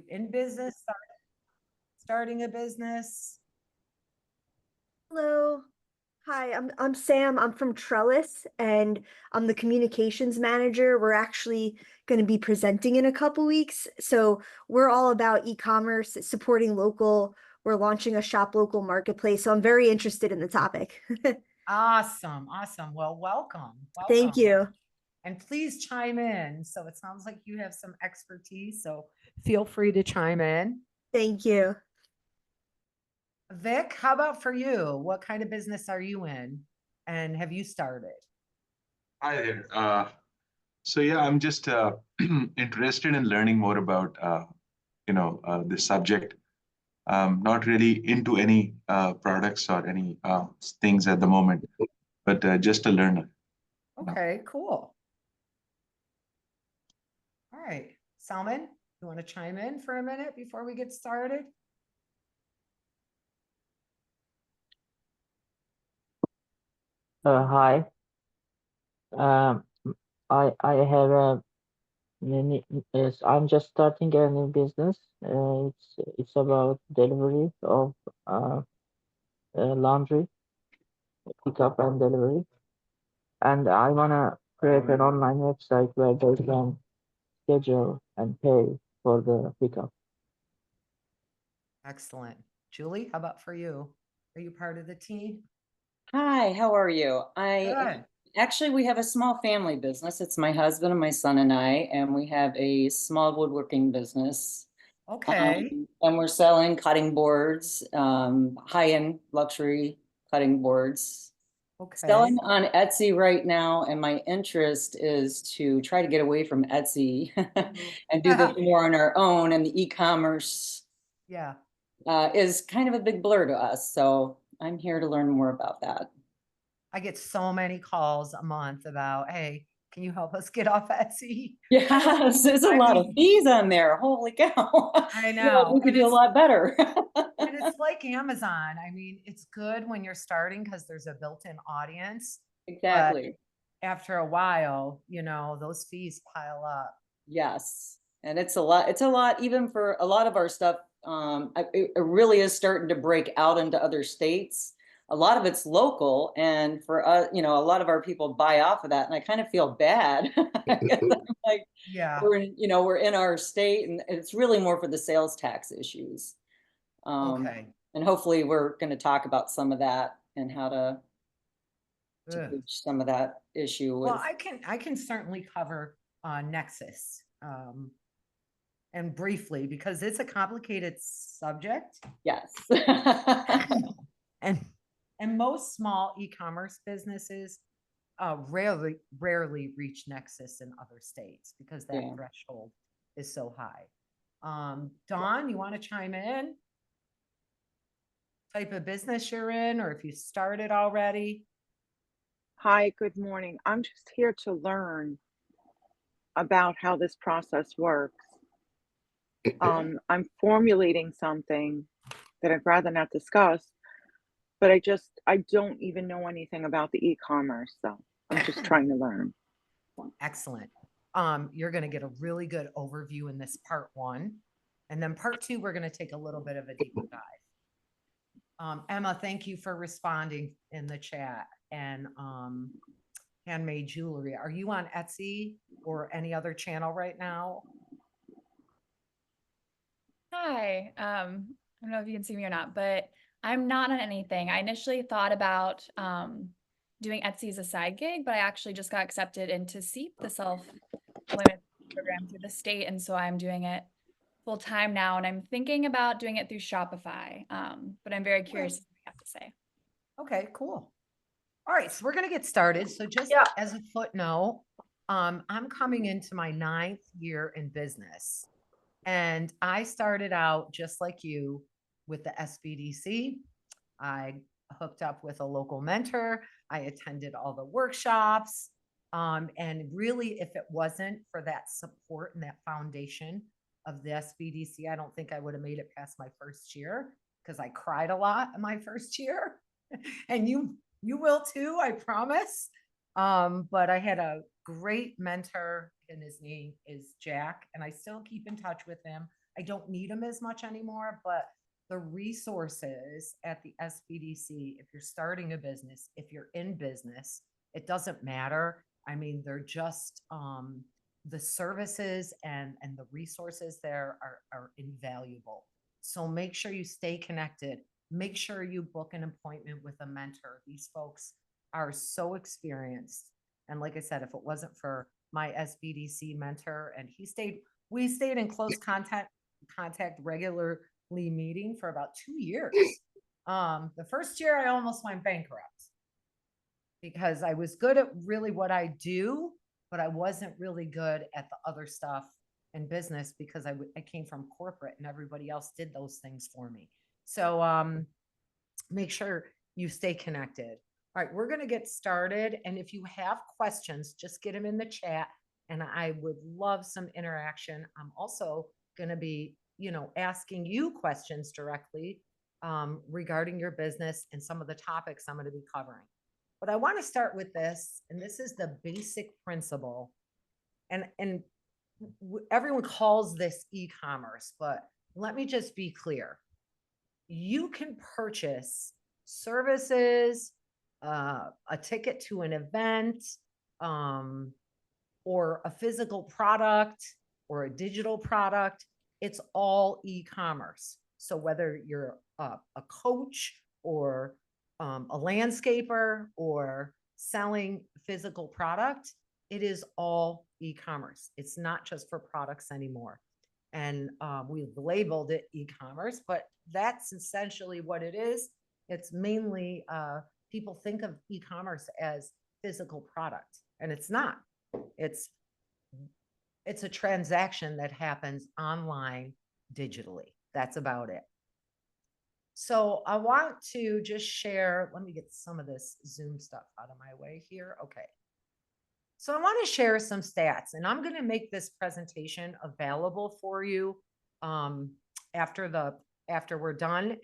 in business, starting a business? Hello. Hi, I'm Sam. I'm from Trellis and I'm the communications manager. We're actually going to be presenting in a couple weeks. So we're all about e-commerce, supporting local. We're launching a shop local marketplace. So I'm very interested in the topic. Awesome. Awesome. Well, welcome. Thank Welcome. you. And please chime in. So it sounds like you have some expertise. So feel free to chime in. Thank you. Vic, how about for you? What kind of business are you in? And have you started? Hi there. So yeah, I'm just interested in learning more about this subject. Not really into any products or any things at the moment, but just a learner. Okay, cool. All right. Salman, you want to chime in for a minute before we get started? Hi. Um, I have a many. Yes, I'm just starting a new business. It's about delivery of uh, laundry, pickup and delivery, and I wanna create an online website where they can schedule and pay for the pickup. Excellent. Julie, how about for you? Are you part of the team? Hi, how are you? Good. Actually, we have a small family business. It's my husband and my son and I, and we have a small woodworking business. Okay. And we're selling cutting boards, high-end luxury cutting boards. Okay. Selling on Etsy right now, and my interest is to try to get away from Etsy and do this more on our own. And the e-commerce Yeah. is kind of a big blur to us. So I'm here to learn more about that. I get so many calls a month about, hey, can you help us get off Etsy? Yes, there's a I lot of mean, fees on there. Holy cow. I You know, know. we could do a lot better. And it's like Amazon. I mean, it's good when you're starting because there's a built-in audience, but Exactly. after a while, those fees pile up. Yes. And it's a lot even for a lot of our stuff. It really is starting to break out into other states. A lot of it's local, and for us, you know, a lot of our people buy off of that, and I kind of feel bad. Like Yeah. we're in our state, and it's really more for the sales tax issues. Okay. And hopefully we're going to talk about some of that and how to Good. bridge some of that issue Well, with. I can certainly cover Nexus and briefly because it's a complicated subject. Yes. and and most small e-commerce businesses rarely reach Nexus in other states because that Yeah. threshold is so high. Dawn, you want to chime in? Type of business you're in, or if you started already? Hi, good morning. I'm just here to learn about how this process works. I'm formulating something that I'd rather not discuss, but I don't even know anything about the e-commerce, so I'm just trying to learn. Excellent. You're going to get a really good overview in this part one. And then part two, we're going to take a little bit of a deeper dive. Emma, thank you for responding in the chat. And handmade jewelry. Are you on Etsy or any other channel right now? Hi. I don't know if you can see me or not, but I'm not on anything. I initially thought about doing Etsy as a side gig, but I actually just got accepted into SEEP, the self-employment program through the state. And so I'm doing it full time now. And I'm thinking about doing it through Shopify. But I'm very curious what you have to say. Okay, cool. All right, so we're going to get started. So just as a footnote, I'm coming into my 9th year in business. And I started out just like you with the SBDC. I hooked up with a local mentor. I attended all the workshops. And really, if it wasn't for that support and that foundation of the SBDC, I don't think I would have made it past my first year because I cried a lot in my first year. And you will too, I promise. But I had a great mentor, and his name is Jack, and I still keep in touch with him. I don't need them as much anymore, but the resources at the SBDC, if you're starting a business, if you're in business, it doesn't matter. I mean, they're just, the services and the resources there are invaluable. So make sure you stay connected. Make sure you book an appointment with a mentor. These folks are so experienced. And like I said, if it wasn't for my SBDC mentor, and we stayed in close contact regularly meeting for about 2 years. The first year I almost went bankrupt because I was good at really what I do, but I wasn't really good at the other stuff in business because I came from corporate and everybody else did those things for me. So make sure you stay connected. All right, we're going to get started. And if you have questions, just get them in the chat. And I would love some interaction. I'm also going to be, asking you questions directly regarding your business and some of the topics I'm going to be covering. But I want to start with this, and this is the basic principle. And everyone calls this e-commerce, but let me just be clear. You can purchase services, a ticket to an event, or a physical product or a digital product. It's all e-commerce. So whether you're a coach or a landscaper or selling physical product, it is all e-commerce. It's not just for products anymore. And we've labeled it e-commerce, but that's essentially what it is. It's mainly people think of e-commerce as physical product, and it's not. It's a transaction that happens online digitally. That's about it. So I want to just share, let me get some of this Zoom stuff out of my way here. Okay. So I want to share some stats, and I'm going to make this presentation available for you after we're done.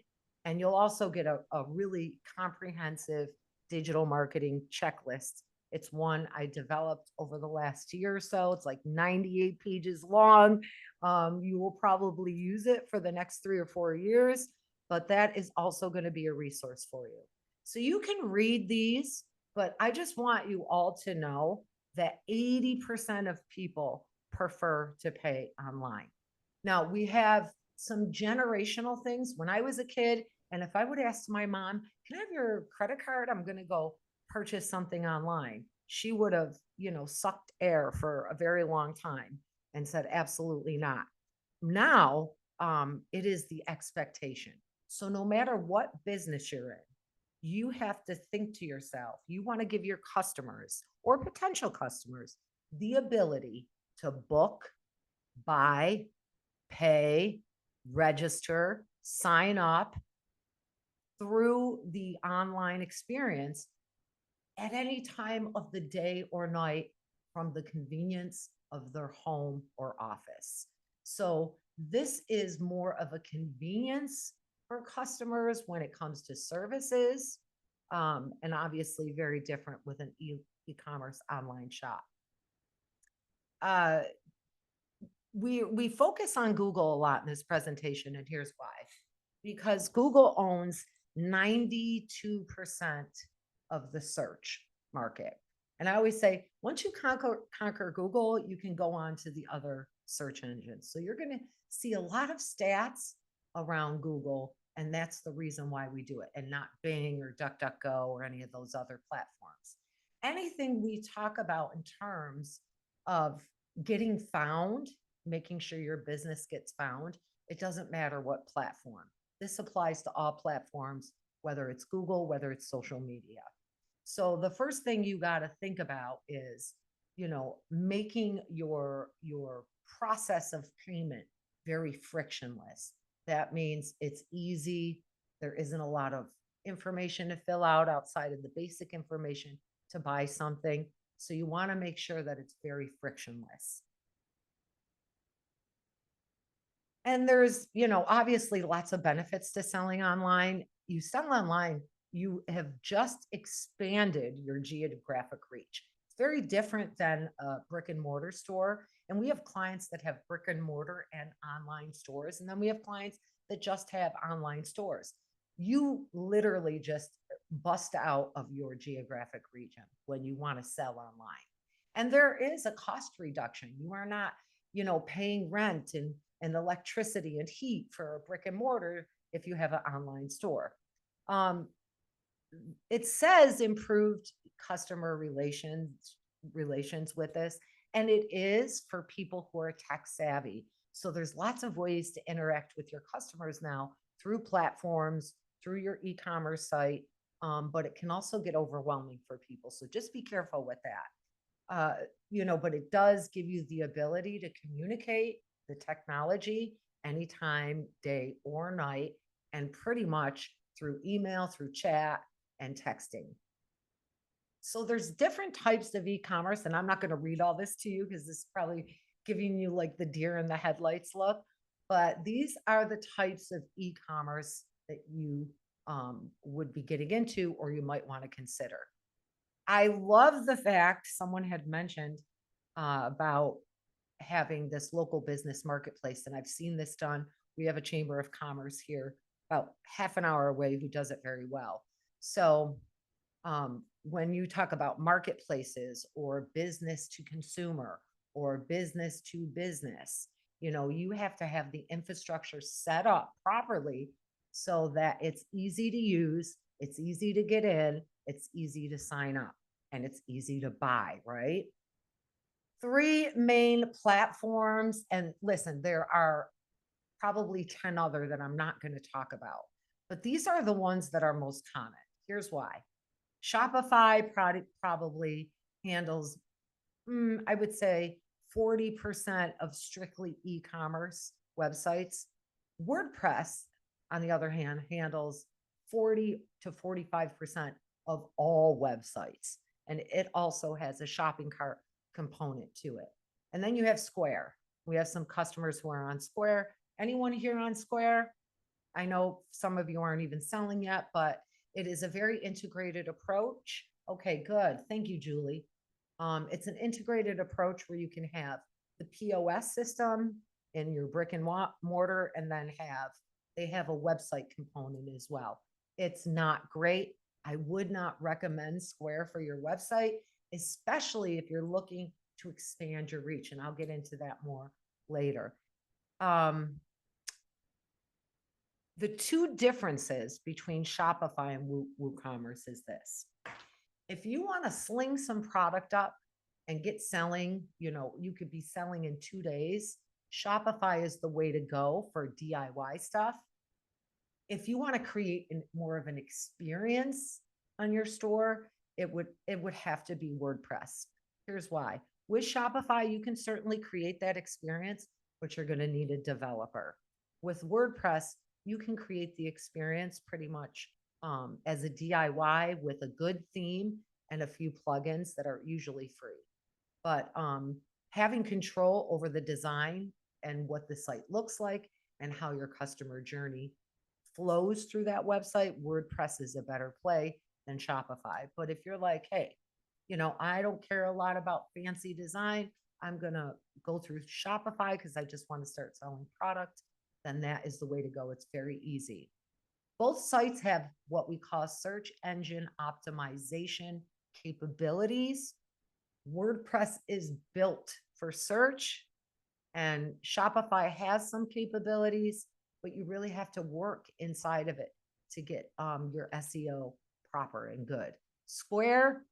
And you'll also get a really comprehensive digital marketing checklist. It's one I developed over the last year or so. It's like 98 pages long. You will probably use it for the next 3 or 4 years, but that is also going to be a resource for you. So you can read these, but I just want you all to know that 80% of people prefer to pay online. Now, we have some generational things. When I was a kid, and if I would ask my mom, can I have your credit card? I'm going to go purchase something online. She would have, sucked air for a very long time and said, absolutely not. Now, it is the expectation. So no matter what business you're in, you have to think to yourself, you want to give your customers or potential customers the ability to book, buy, pay, register, sign up through the online experience at any time of the day or night from the convenience of their home or office. So this is more of a convenience for customers when it comes to services, and obviously very different with an e-commerce online shop. We focus on Google a lot in this presentation, and here's why. Because Google owns 92% of the search market. And I always say, once you conquer Google, you can go on to the other search engines. So you're going to see a lot of stats around Google, and that's the reason why we do it, and not Bing or DuckDuckGo or any of those other platforms. Anything we talk about in terms of getting found, making sure your business gets found, it doesn't matter what platform. This applies to all platforms, whether it's Google, whether it's social media. So the first thing you got to think about is, making your process of payment very frictionless. That means it's easy. There isn't a lot of information to fill out outside of the basic information to buy something. So you want to make sure that it's very frictionless. And there's, obviously lots of benefits to selling online. You sell online, you have just expanded your geographic reach. It's very different than a brick and mortar store. And we have clients that have brick and mortar and online stores. And then we have clients that just have online stores. You literally just bust out of your geographic region when you want to sell online. And there is a cost reduction. You are not, paying rent and electricity and heat for a brick and mortar if you have an online store. It says improved customer relations with this, and it is for people who are tech savvy. So there's lots of ways to interact with your customers now through platforms, through your e-commerce site, but it can also get overwhelming for people. So just be careful with that. But it does give you the ability to communicate the technology anytime, day or night, and pretty much through email, through chat, and texting. So there's different types of e-commerce, and I'm not going to read all this to you because this is probably giving you like the deer in the headlights look, but these are the types of e-commerce that you would be getting into or you might want to consider. I love the fact someone had mentioned about having this local business marketplace, and I've seen this done. We have a chamber of commerce here about half an hour away who does it very well. So when you talk about marketplaces or business to consumer or business to business, you have to have the infrastructure set up properly so that it's easy to use, it's easy to get in, it's easy to sign up, and it's easy to buy, right? 3 main platforms, and listen, there are probably 10 other that I'm not going to talk about, but these are the ones that are most common. Here's why. Shopify probably handles, I would say 40% of strictly e-commerce websites. WordPress, on the other hand, handles 40 to 45% of all websites. And it also has a shopping cart component to it. And then you have Square. We have some customers who are on Square. Anyone here on Square? I know some of you aren't even selling yet, but it is a very integrated approach. Okay, good. Thank you, Julie. It's an integrated approach where you can have the POS system in your brick and mortar, and then they have a website component as well. It's not great. I would not recommend Square for your website, especially if you're looking to expand your reach. And I'll get into that more later. The 2 differences between Shopify and WooCommerce is this. If you want to sling some product up and get selling, you could be selling in 2 days. Shopify is the way to go for DIY stuff. If you want to create more of an experience on your store, it would have to be WordPress. Here's why. With Shopify, you can certainly create that experience, but you're going to need a developer. With WordPress, you can create the experience pretty much as a DIY with a good theme and a few plugins that are usually free. But having control over the design and what the site looks like and how your customer journey flows through that website, WordPress is a better play than Shopify. But if you're like, hey, I don't care a lot about fancy design, I'm going to go through Shopify because I just want to start selling product, then that is the way to go. It's very easy. Both sites have what we call search engine optimization capabilities. WordPress is built for search, and Shopify has some capabilities, but you really have to work inside of it to get your SEO proper and good. Square,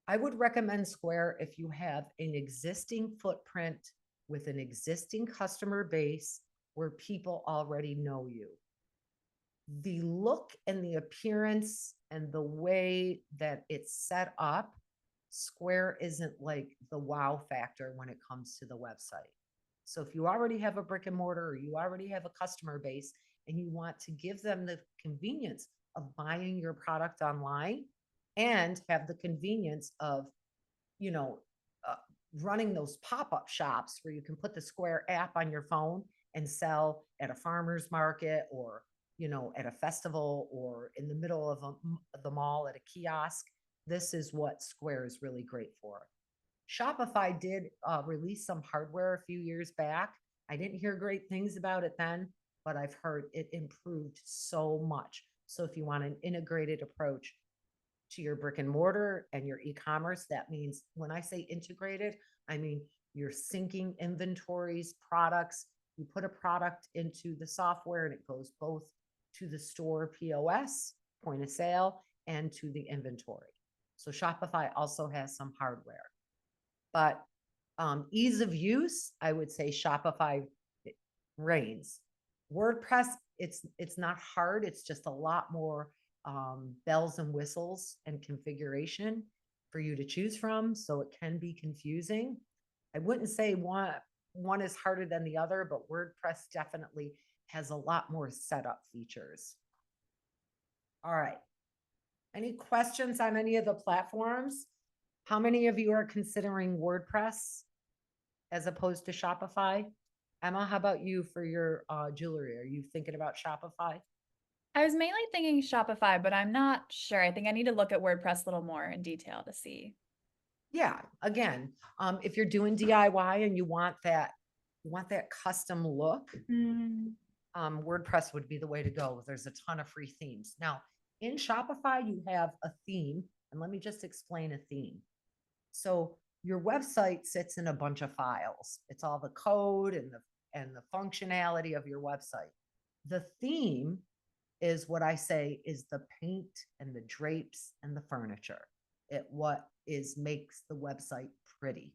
I would recommend Square if you have an existing footprint with an existing customer base where people already know you. The look and the appearance and the way that it's set up, Square isn't like the wow factor when it comes to the website. So if you already have a brick and mortar or you already have a customer base and you want to give them the convenience of buying your product online and have the convenience of, running those pop-up shops where you can put the Square app on your phone and sell at a farmer's market or, at a festival or in the middle of the mall at a kiosk. This is what Square is really great for. Shopify did release some hardware a few years back. I didn't hear great things about it then, but I've heard it improved so much. So if you want an integrated approach to your brick and mortar and your e-commerce, that means when I say integrated, I mean you're syncing inventories, products. You put a product into the software and it goes both to the store POS, point of sale, and to the inventory. So Shopify also has some hardware. But ease of use, I would say Shopify reigns. WordPress, it's not hard. It's just a lot more bells and whistles and configuration for you to choose from. So it can be confusing. I wouldn't say one is harder than the other, but WordPress definitely has a lot more setup features. All right. Any questions on any of the platforms? How many of you are considering WordPress as opposed to Shopify? Emma, how about you for your jewelry? Are you thinking about Shopify? I was mainly thinking Shopify, but I'm not sure. I think I need to look at WordPress a little more in detail to see. Yeah, again, if you're doing DIY and you want that custom look, WordPress would be the way to go. There's a ton of free themes. Now, in Shopify, you have a theme, and let me just explain a theme. So your website sits in a bunch of files. It's all the code and the functionality of your website. The theme is what I say is the paint and the drapes and the furniture. What makes the website pretty.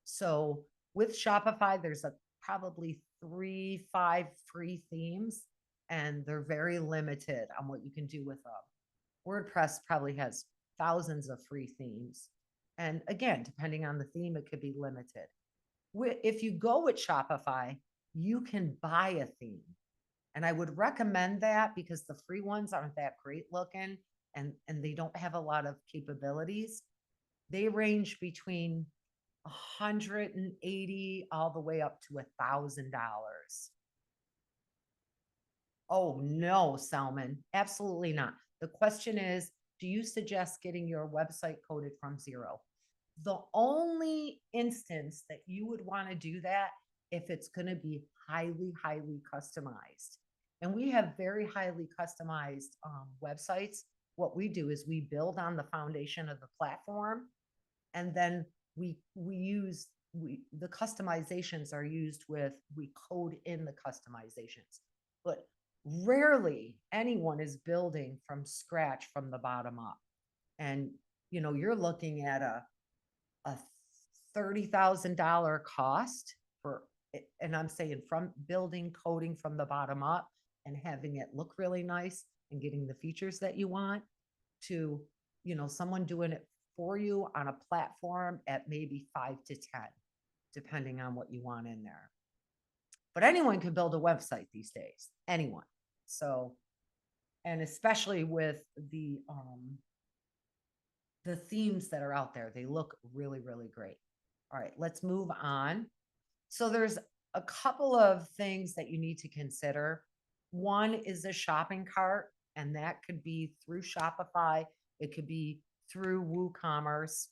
So with Shopify, there's probably 3-5 free themes, and they're very limited on what you can do with them. WordPress probably has thousands of free themes. And again, depending on the theme, it could be limited. If you go with Shopify, you can buy a theme. And I would recommend that because the free ones aren't that great looking and they don't have a lot of capabilities. They range between $180 all the way up to $1,000. Oh no, Salman, absolutely not. The question is, do you suggest getting your website coded from zero? The only instance that you would want to do that if it's going to be highly, highly customized. And we have very highly customized websites. What we do is we build on the foundation of the platform, and then the customizations are used we code in the customizations. But rarely anyone is building from scratch from the bottom up. And, you're looking at a $30,000 cost and I'm saying from building coding from the bottom up and having it look really nice and getting the features that you want to, someone doing it for you on a platform at maybe 5 to 10, depending on what you want in there. But anyone can build a website these days, anyone. So, and especially with the themes that are out there, they look really, really great. All right, let's move on. So there's a couple of things that you need to consider. One is a shopping cart, and that could be through Shopify. It could be through WooCommerce.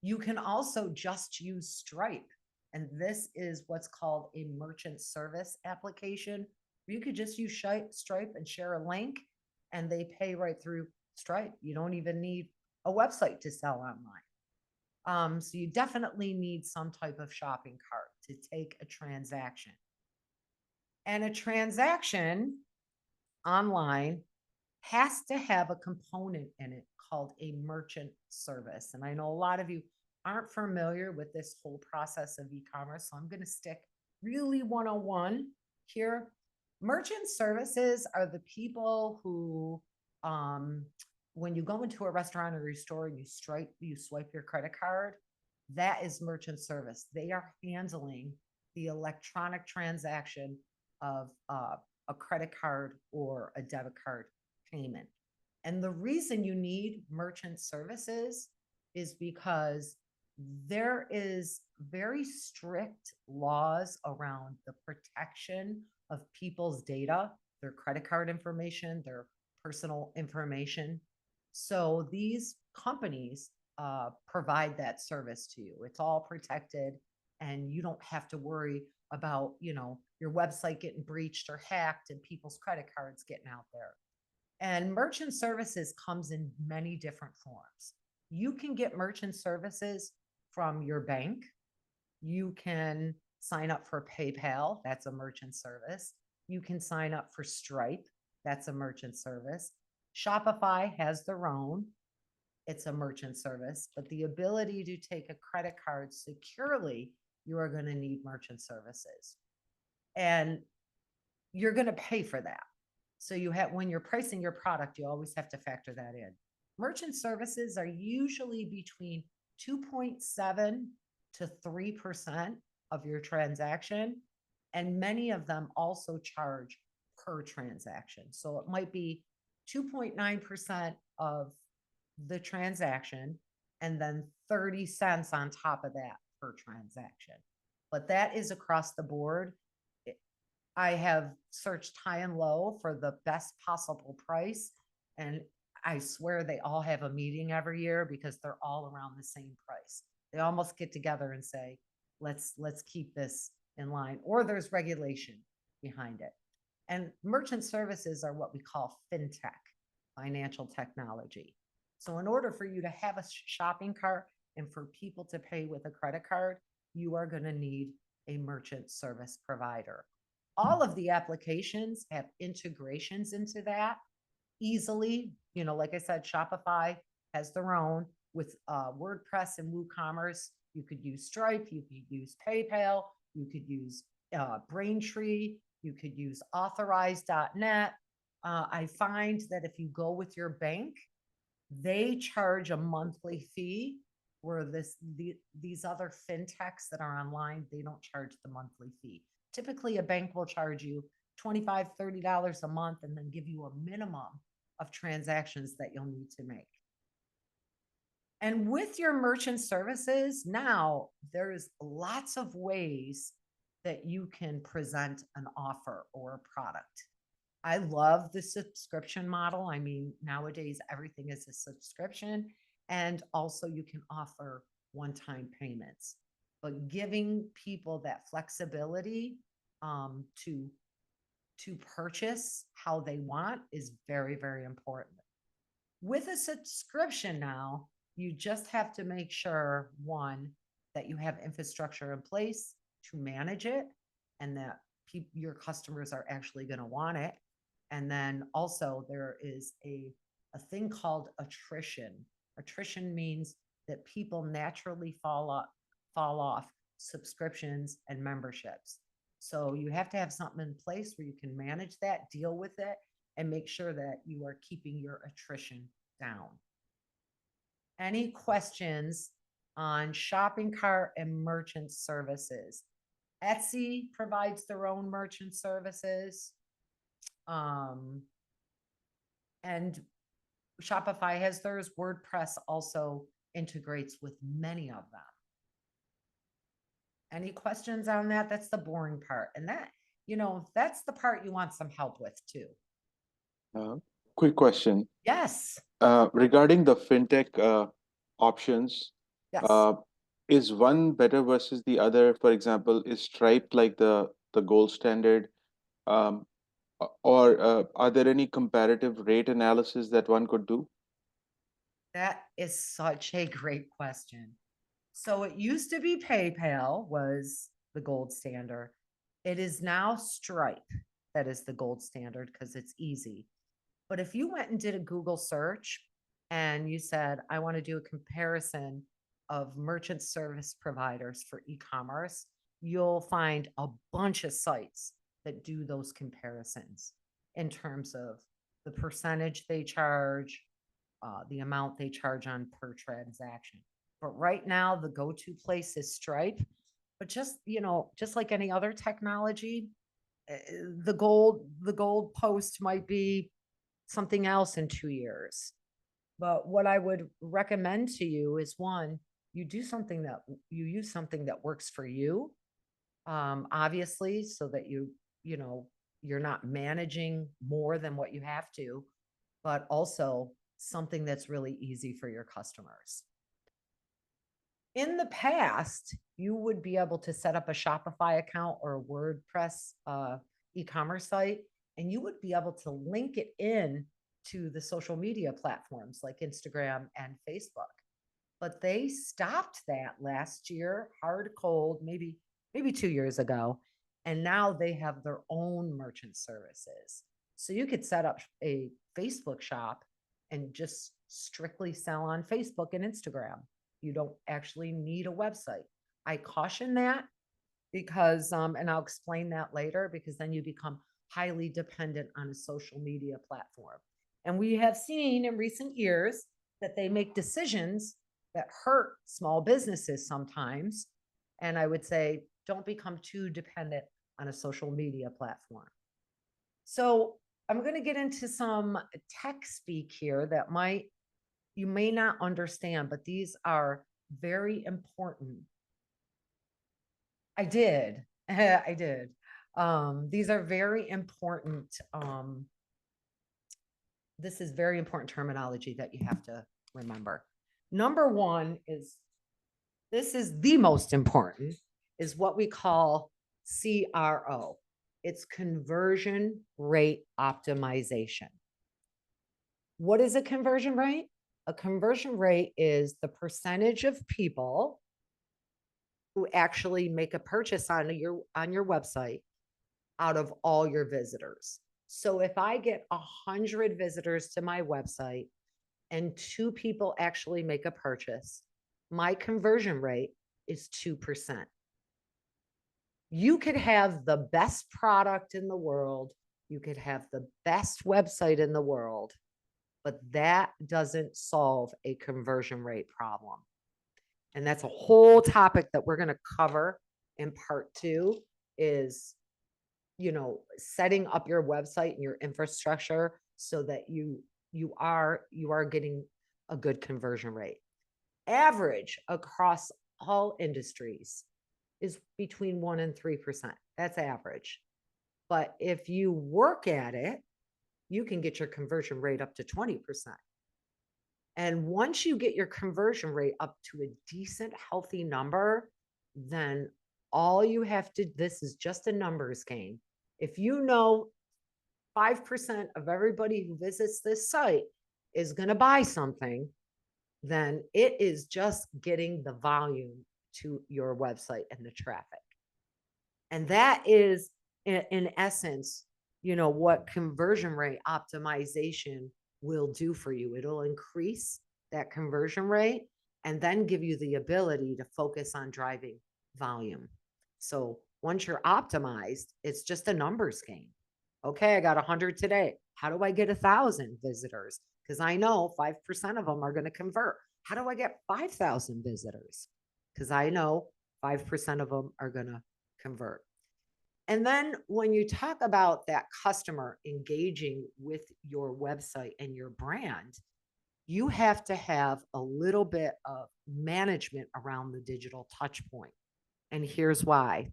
You can also just use Stripe. And this is what's called a merchant service application. You could just use Stripe and share a link, and they pay right through Stripe. You don't even need a website to sell online. So you definitely need some type of shopping cart to take a transaction. And a transaction online has to have a component in it called a merchant service. And I know a lot of you aren't familiar with this whole process of e-commerce, so I'm going to stick really 101 here. Merchant services are the people who, when you go into a restaurant or a store and you swipe your credit card, that is merchant service. They are handling the electronic transaction of a credit card or a debit card payment. And the reason you need merchant services is because there is very strict laws around the protection of people's data, their credit card information, their personal information. So these companies provide that service to you. It's all protected and you don't have to worry about, your website getting breached or hacked and people's credit cards getting out there. And merchant services comes in many different forms. You can get merchant services from your bank. You can sign up for PayPal. That's a merchant service. You can sign up for Stripe. That's a merchant service. Shopify has their own. It's a merchant service, but the ability to take a credit card securely, you are going to need merchant services. And you're going to pay for that. So when you're pricing your product, you always have to factor that in. Merchant services are usually between 2.7 to 3% of your transaction. And many of them also charge per transaction. So it might be 2.9% of the transaction and then 30 cents on top of that per transaction. But that is across the board. I have searched high and low for the best possible price, and I swear they all have a meeting every year because they're all around the same price. They almost get together and say, let's keep this in line, or there's regulation behind it. And merchant services are what we call fintech, financial technology. So in order for you to have a shopping cart and for people to pay with a credit card, you are going to need a merchant service provider. All of the applications have integrations into that easily. Like I said, Shopify has their own with WordPress and WooCommerce. You could use Stripe, you could use PayPal, you could use Braintree, you could use authorize.net. I find that if you go with your bank, they charge a monthly fee, where these other fintechs that are online, they don't charge the monthly fee. Typically, a bank will charge you $25, $30 a month and then give you a minimum of transactions that you'll need to make. And with your merchant services, now there's lots of ways that you can present an offer or a product. I love the subscription model. I mean, nowadays, everything is a subscription, and also you can offer one-time payments. But giving people that flexibility to purchase how they want is very, very important. With a subscription now, you just have to make sure, one, that you have infrastructure in place to manage it and that your customers are actually going to want it. And then also there is a thing called attrition. Attrition means that people naturally fall off subscriptions and memberships. So you have to have something in place where you can manage that, deal with it, and make sure that you are keeping your attrition down. Any questions on shopping cart and merchant services? Etsy provides their own merchant services. And Shopify has theirs. WordPress also integrates with many of them. Any questions on that? That's the boring part. And that's the part you want some help with too. Quick question. Yes. Regarding the fintech options, Yes. is one better versus the other? For example, is Stripe like the gold standard? Or are there any comparative rate analysis that one could do? That is such a great question. So it used to be PayPal was the gold standard. It is now Stripe that is the gold standard because it's easy. But if you went and did a Google search and you said, I want to do a comparison of merchant service providers for e-commerce, you'll find a bunch of sites that do those comparisons in terms of the percentage they charge, the amount they charge on per transaction. But right now, the go-to place is Stripe. But just like any other technology, the gold post might be something else in 2 years. But what I would recommend to you is, one, you use something that works for you, obviously, so that you're not managing more than what you have to, but also something that's really easy for your customers. In the past, you would be able to set up a Shopify account or a WordPress e-commerce site, and you would be able to link it in to the social media platforms like Instagram and Facebook. But they stopped that last year, hard cold, maybe 2 years ago, and now they have their own merchant services. So you could set up a Facebook shop and just strictly sell on Facebook and Instagram. You don't actually need a website. I caution that because, and I'll explain that later, because then you become highly dependent on a social media platform. And we have seen in recent years that they make decisions that hurt small businesses sometimes. And I would say, don't become too dependent on a social media platform. So I'm going to get into some tech speak here that you may not understand, but these are very important. I did. These are very important. This is very important terminology that you have to remember. Number one is, this is the most important, is what we call CRO. It's conversion rate optimization. What is a conversion rate? A conversion rate is the percentage of people who actually make a purchase on your website out of all your visitors. So if I get 100 visitors to my website and 2 people actually make a purchase, my conversion rate is 2%. You could have the best product in the world, you could have the best website in the world, but that doesn't solve a conversion rate problem. And that's a whole topic that we're going to cover in part 2, is, setting up your website and your infrastructure so that you are getting a good conversion rate. Average across all industries is between 1% and 3%. That's average. But if you work at it, you can get your conversion rate up to 20%. And once you get your conversion rate up to a decent, healthy number, then all you have to, this is just a numbers game. If 5% of everybody who visits this site is going to buy something, then it is just getting the volume to your website and the traffic. And that is, in essence, what conversion rate optimization will do for you. It'll increase that conversion rate and then give you the ability to focus on driving volume. So once you're optimized, it's just a numbers game. Okay, I got 100 today. How do I get 1,000 visitors? Because I know 5% of them are going to convert. How do I get 5,000 visitors? Because I know 5% of them are going to convert. And then when you talk about that customer engaging with your website and your brand, you have to have a little bit of management around the digital touch point. And here's why.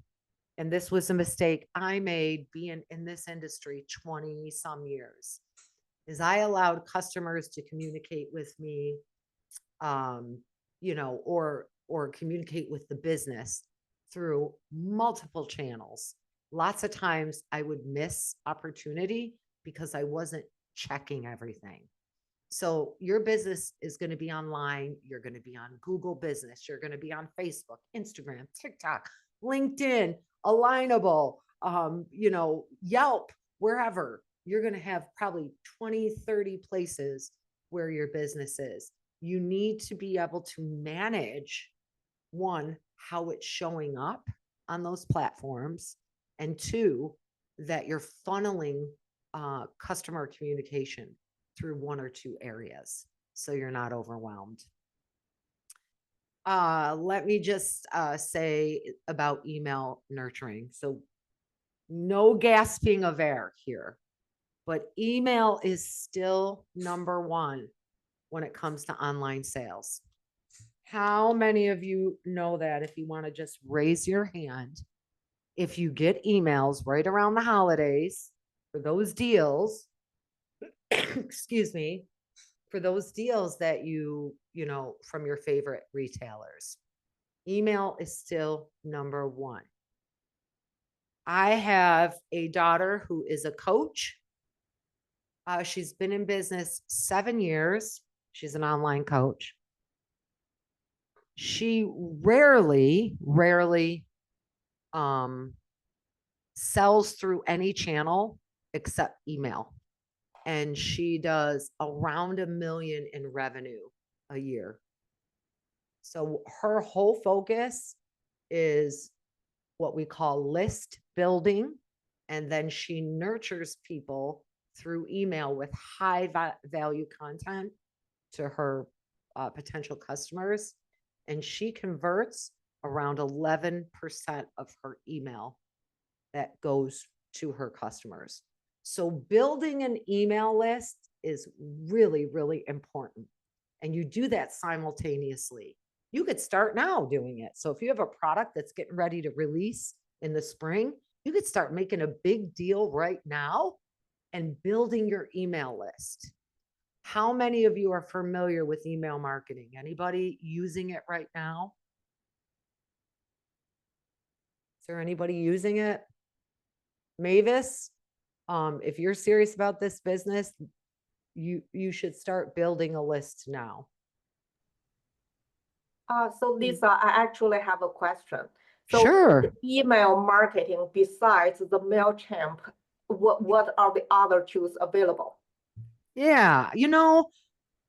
And this was a mistake I made being in this industry 20 some years, is I allowed customers to communicate with me, or communicate with the business through multiple channels. Lots of times I would miss opportunity because I wasn't checking everything. So your business is going to be online. You're going to be on Google Business. You're going to be on Facebook, Instagram, TikTok, LinkedIn, Alignable, Yelp, wherever. You're going to have probably 20, 30 places where your business is. You need to be able to manage, one, how it's showing up on those platforms, and 2, that you're funneling customer communication through 1 or 2 areas so you're not overwhelmed. Let me just say about email nurturing. So no gasping of air here, but email is still number 1 when it comes to online sales. How many of you know that? If you want to just raise your hand, if you get emails right around the holidays for those deals, excuse me, for those deals that you know, from your favorite retailers. email is still number one. I have a daughter who is a coach. She's been in business 7 years. She's an online coach. She rarely sells through any channel except email. And she does around $1 million in revenue a year. So her whole focus is what we call list building. And then she nurtures people through email with high value content to her potential customers. And she converts around 11% of her email that goes to her customers. So building an email list is really, really important. And you do that simultaneously. You could start now doing it. So if you have a product that's getting ready to release in the spring, you could start making a big deal right now and building your email list. How many of you are familiar with email marketing? Anybody using it right now? Is there anybody using it? Mavis, if you're serious about this business, you should start building a list now. So Lisa, I actually have a question. So Sure. email marketing, besides the MailChimp, what are the other tools available? Yeah,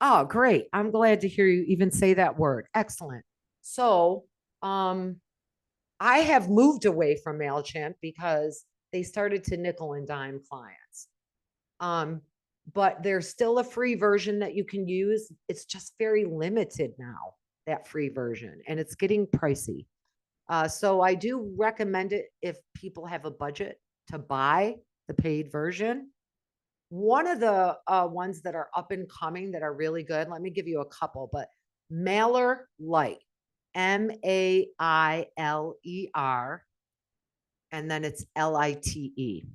oh, great. I'm glad to hear you even say that word. Excellent. So, I have moved away from MailChimp because they started to nickel and dime clients. But there's still a free version that you can use. It's just very limited now, that free version, and it's getting pricey. So I do recommend it if people have a budget to buy the paid version. One of the ones that are up and coming that are really good, let me give you a couple, but Mailer Lite, MAILER, and then it's LITE.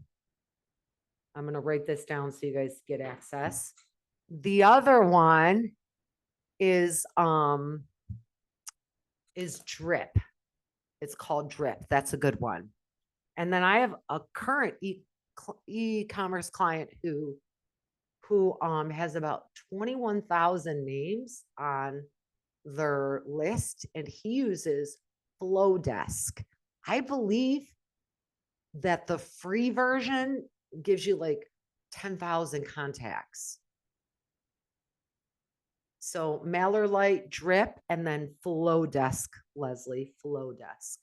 I'm going to write this down so you guys get access. The other one is Drip. It's called Drip. That's a good one. And then I have a current e-commerce client who has about 21,000 names on their list, and he uses Flowdesk. I believe that the free version gives you like 10,000 contacts. So MailerLite, Drip, and then Flowdesk, Leslie, Flowdesk.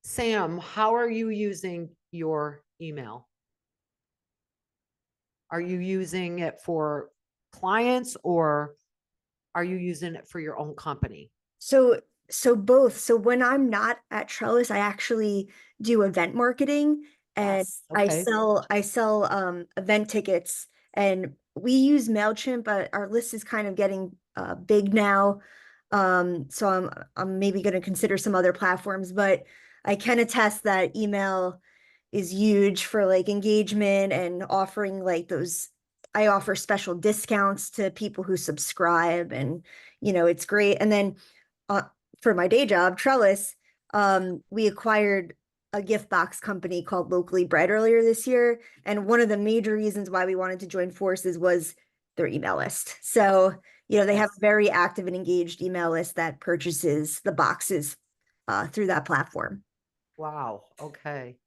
Sam, how are you using your email? Are you using it for clients or are you using it for your own company? So both. So when I'm not at Trellis, I actually do event marketing, and Yes, okay. I sell event tickets, and we use MailChimp, but our list is kind of getting big now. So I'm maybe going to consider some other platforms, but I can attest that email is huge for like engagement and offering like those. I offer special discounts to people who subscribe, and it's great. And then for my day job, Trellis, we acquired a gift box company called Locally Bread earlier this year. And one of the major reasons why we wanted to join forces was their email list. So, they have a very active and engaged email list that purchases the boxes through that platform. Wow. Okay.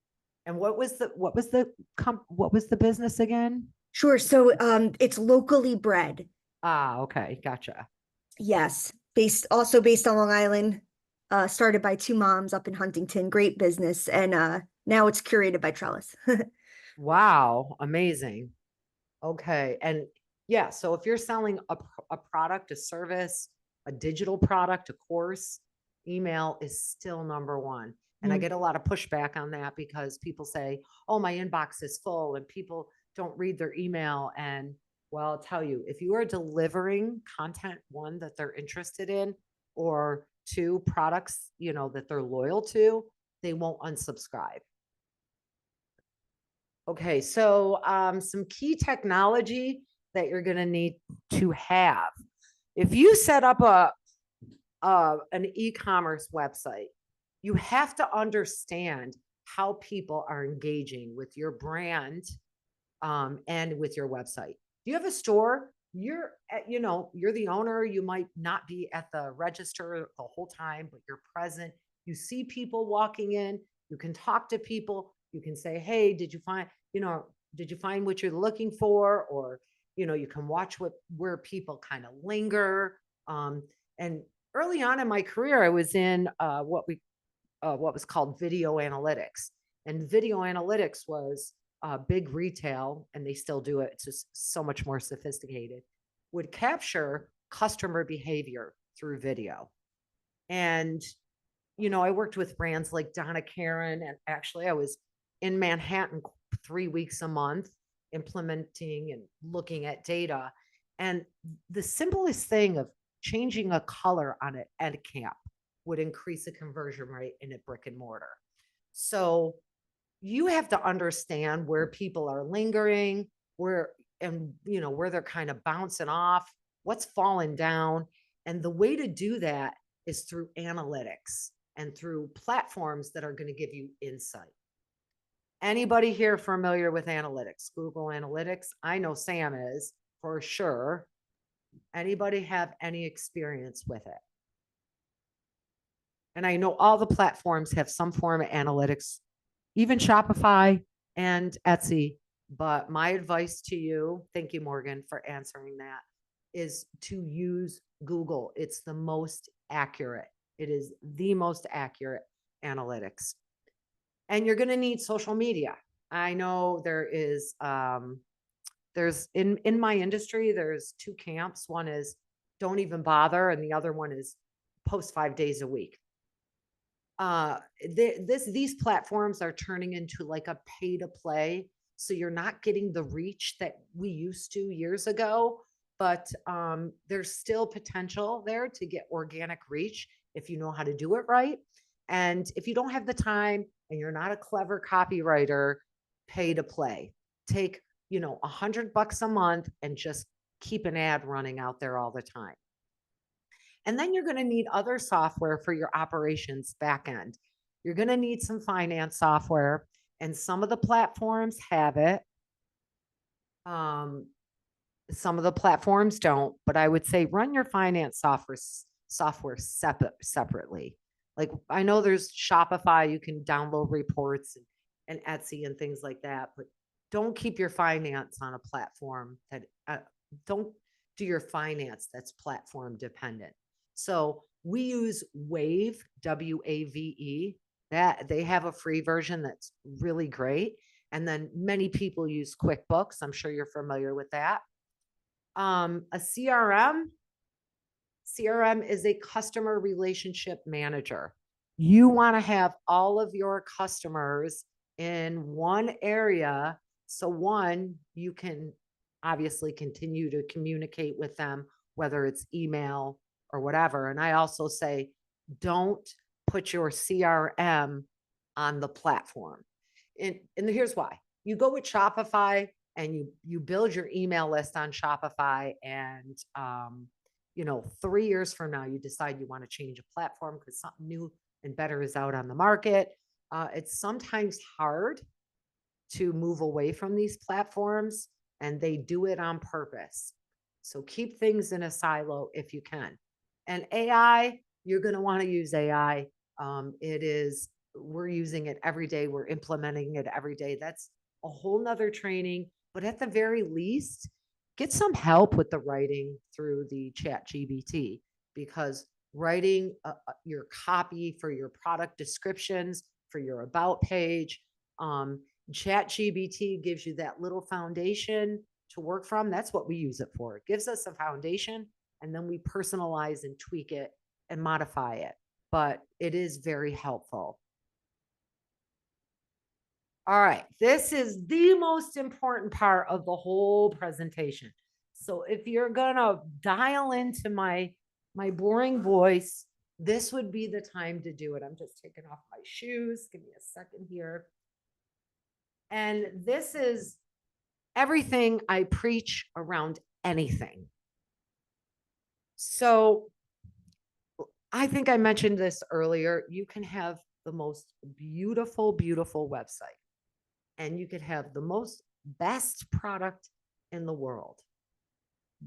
And what was the business again? Sure. So it's Locally Bread. Ah, okay. Gotcha. Yes. Based on Long Island, started by two moms up in Huntington, great business. And now it's curated by Trellis. Wow. Amazing. Okay. And yeah, so if you're selling a product, a service, a digital product, a course, email is still number one. And I get a lot of pushback on that because people say, oh, my inbox is full and people don't read their email. And well, I'll tell you, if you are delivering content, one, that they're interested in, or two, products, that they're loyal to, they won't unsubscribe. Okay, so some key technology that you're going to need to have. If you set up an e-commerce website, you have to understand how people are engaging with your brand and with your website. Do you have a store? You're the owner. You might not be at the register the whole time, but you're present. You see people walking in. You can talk to people. You can say, "Hey, did you find what you're looking for?" Or you can watch where people kind of linger. And early on in my career, I was in what was called video analytics, and video analytics was big retail, and they still do it. It's just so much more sophisticated. Would capture customer behavior through video, and I worked with brands like Donna Karan, and actually I was in Manhattan 3 weeks a month implementing and looking at data. And the simplest thing of changing a color on an end cap would increase the conversion rate in a brick and mortar. So you have to understand where people are lingering, where they're kind of bouncing off, what's falling down. And the way to do that is through analytics and through platforms that are going to give you insight. Anybody here familiar with analytics? Google Analytics? I know Sam is for sure. Anybody have any experience with it? And I know all the platforms have some form of analytics, even Shopify and Etsy. But my advice to you, thank you, Morgan, for answering that, is to use Google. It's the most accurate. It is the most accurate analytics. And you're going to need social media. I know there's in my industry, there's two camps. One is don't even bother, and the other one is post 5 days a week. These platforms are turning into like a pay to play. So you're not getting the reach that we used to years ago, but there's still potential there to get organic reach if you know how to do it right. And if you don't have the time and you're not a clever copywriter, pay to play. Take, $100 a month and just keep an ad running out there all the time. And then you're going to need other software for your operations backend. You're going to need some finance software, and some of the platforms have it. Some of the platforms don't, but I would say run your finance software separately. Like I know there's Shopify, you can download reports and Etsy and things like that, but don't keep your finance on a platform that don't do your finance that's platform dependent. So we use Wave, WAVE, that they have a free version that's really great. And then many people use QuickBooks. I'm sure you're familiar with that. A CRM is a customer relationship manager. You want to have all of your customers in one area. So one, you can obviously continue to communicate with them, whether it's email or whatever. And I also say, don't put your CRM on the platform. And here's why. You go with Shopify and you build your email list on Shopify, and 3 years from now, you decide you want to change a platform because something new and better is out on the market. It's sometimes hard to move away from these platforms, and they do it on purpose. So keep things in a silo if you can. And AI, you're going to want to use AI. We're using it every day. We're implementing it every day. That's a whole nother training, but at the very least, get some help with the writing through the ChatGPT, because writing your copy for your product descriptions, for your about page, ChatGPT gives you that little foundation to work from. That's what we use it for. It gives us a foundation, and then we personalize and tweak it and modify it. But it is very helpful. All right, this is the most important part of the whole presentation. So if you're gonna dial into my boring voice, this would be the time to do it. I'm just taking off my shoes. Give me a second here. And this is everything I preach around anything. So I think I mentioned this earlier. You can have the most beautiful, beautiful website, and you could have the most best product in the world.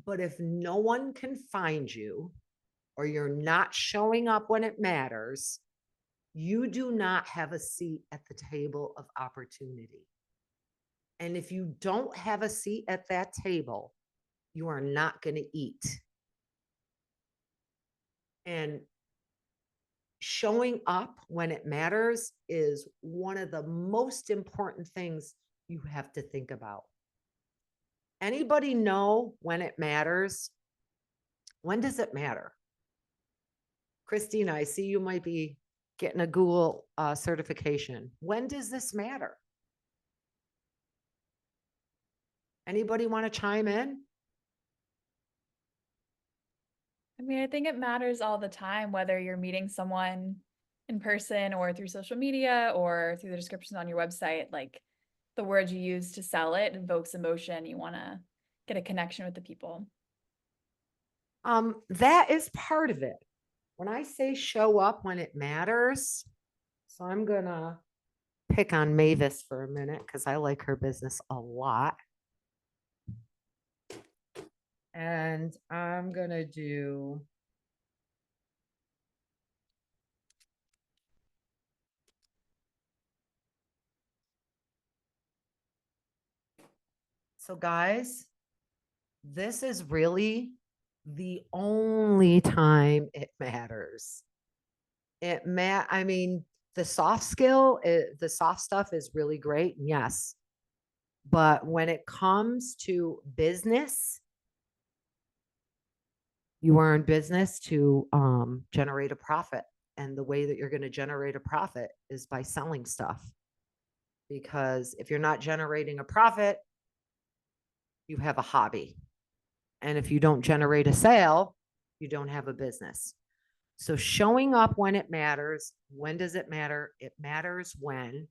But if no one can find you, or you're not showing up when it matters, you do not have a seat at the table of opportunity. And if you don't have a seat at that table, you are not going to eat. And showing up when it matters is one of the most important things you have to think about. Anybody know when it matters? When does it matter? Christina, I see you might be getting a Google certification. When does this matter? Anybody want to chime in? I mean, I think it matters all the time, whether you're meeting someone in person or through social media or through the descriptions on your website. Like the words you use to sell it invokes emotion. You want to get a connection with the people. That is part of it. When I say show up when it matters, so I'm gonna pick on Mavis for a minute because I like her business a lot. And I'm gonna do so guys, this is really the only time it matters. I mean, the soft the soft stuff is really great. Yes. But when it comes to business, you are in business to generate a profit. And the way that you're going to generate a profit is by selling stuff. Because if you're not generating a profit, you have a hobby. And if you don't generate a sale, you don't have a business. So showing up when it matters. When does it matter? It matters when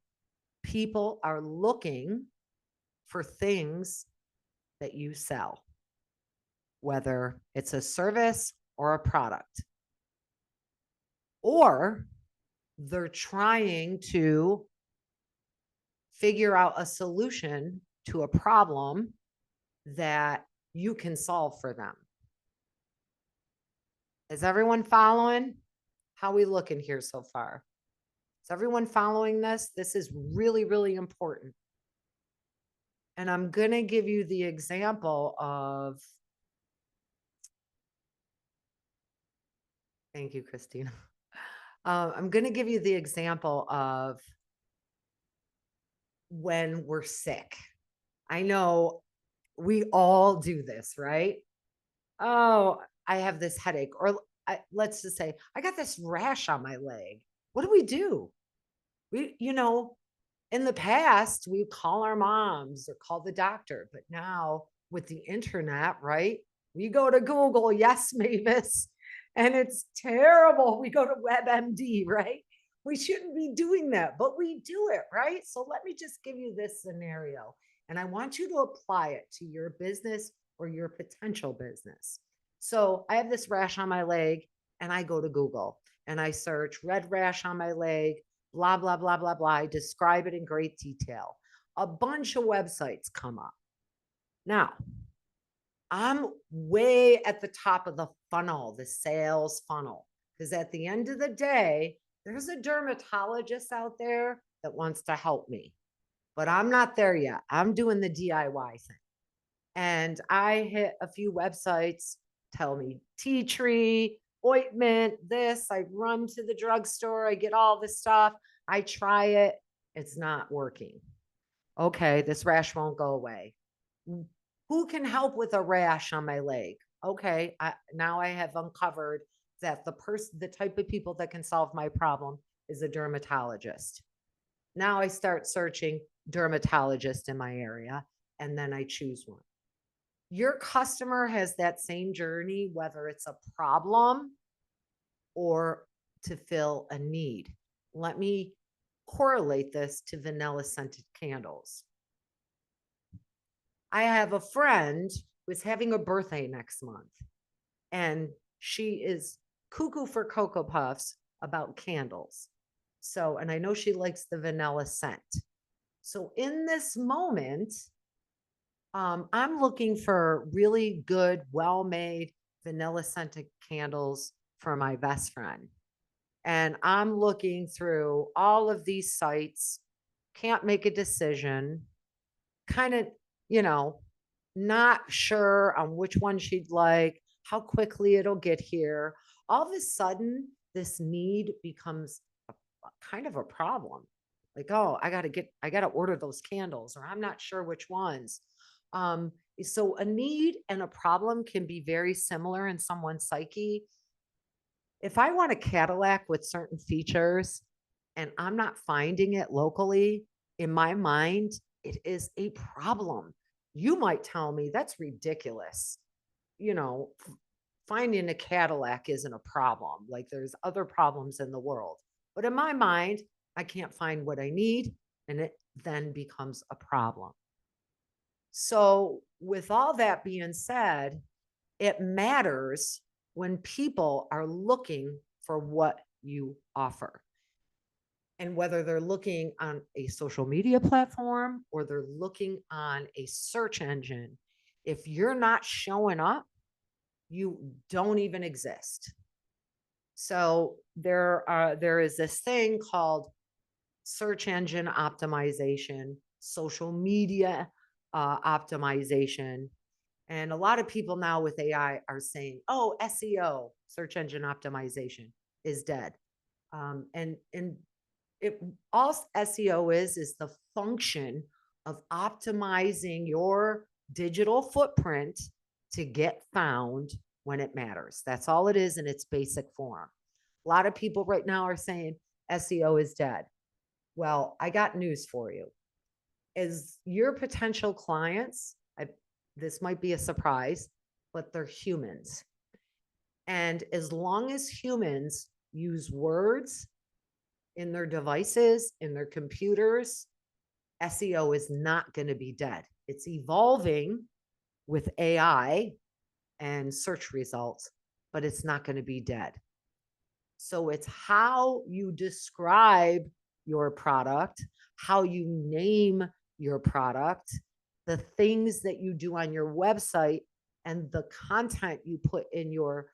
people are looking for things that you sell, whether it's a service or a product, or they're trying to figure out a solution to a problem that you can solve for them. Is everyone following? How are we looking here so far? Is everyone following this? This is really, really important. And I'm going to give you the example of, thank you, Christina. I'm going to give you the example of when we're sick. I know we all do this, right? Oh, I have this headache, or let's just say I got this rash on my leg. What do? In the past, we call our moms or call the doctor, but now with the internet, right? We go to Google, yes, Mavis, and it's terrible. We go to WebMD, right? We shouldn't be doing that, but we do it, right? So let me just give you this scenario, and I want you to apply it to your business or your potential business. So I have this rash on my leg, and I go to Google and I search red rash on my leg, blah, blah, blah, blah, blah. I describe it in great detail. A bunch of websites come up. Now, I'm way at the top of the funnel, the sales funnel, because at the end of the day, there's a dermatologist out there that wants to help me, but I'm not there yet. I'm doing the DIY thing. And I hit a few websites, tell me tea tree, ointment, this. I run to the drugstore, I get all this stuff. I try it. It's not working. Okay, this rash won't go away. Who can help with a rash on my leg? Okay, now I have uncovered that the type of people that can solve my problem is a dermatologist. Now I start searching dermatologist in my area, and then I choose one. Your customer has that same journey, whether it's a problem or to fill a need. Let me correlate this to vanilla scented candles. I have a friend who's having a birthday next month, and she is cuckoo for Cocoa Puffs about candles. So, and I know she likes the vanilla scent. So in this moment, I'm looking for really good, well-made vanilla scented candles for my best friend. And I'm looking through all of these sites, can't make a decision, kind of, you know, not sure on which one she'd like, how quickly it'll get here. All of a sudden, this need becomes kind of a problem. Like, oh, I got to order those candles, or I'm not sure which ones. So a need and a problem can be very similar in someone's psyche. If I want a Cadillac with certain features and I'm not finding it locally, in my mind, it is a problem. You might tell me that's ridiculous. You know, finding a Cadillac isn't a problem. Like there's other problems in the world. But in my mind, I can't find what I need, and it then becomes a problem. So, with all that being said, it matters when people are looking for what you offer. And whether they're looking on a social media platform or they're looking on a search engine, if you're not showing up, you don't even exist. So there is this thing called search engine optimization, social media optimization. And a lot of people now with AI are saying, oh, SEO, search engine optimization, is dead. And it all SEO is the function of optimizing your digital footprint to get found when it matters. That's all it is in its basic form. A lot of people right now are saying SEO is dead. Well, I got news for you. As your potential clients, this might be a surprise, but they're humans. And as long as humans use words in their devices, in their computers, SEO is not going to be dead. It's evolving with AI and search results, but it's not going to be dead. So it's how you describe your product, how you name your product, the things that you do on your website, and the content you put in your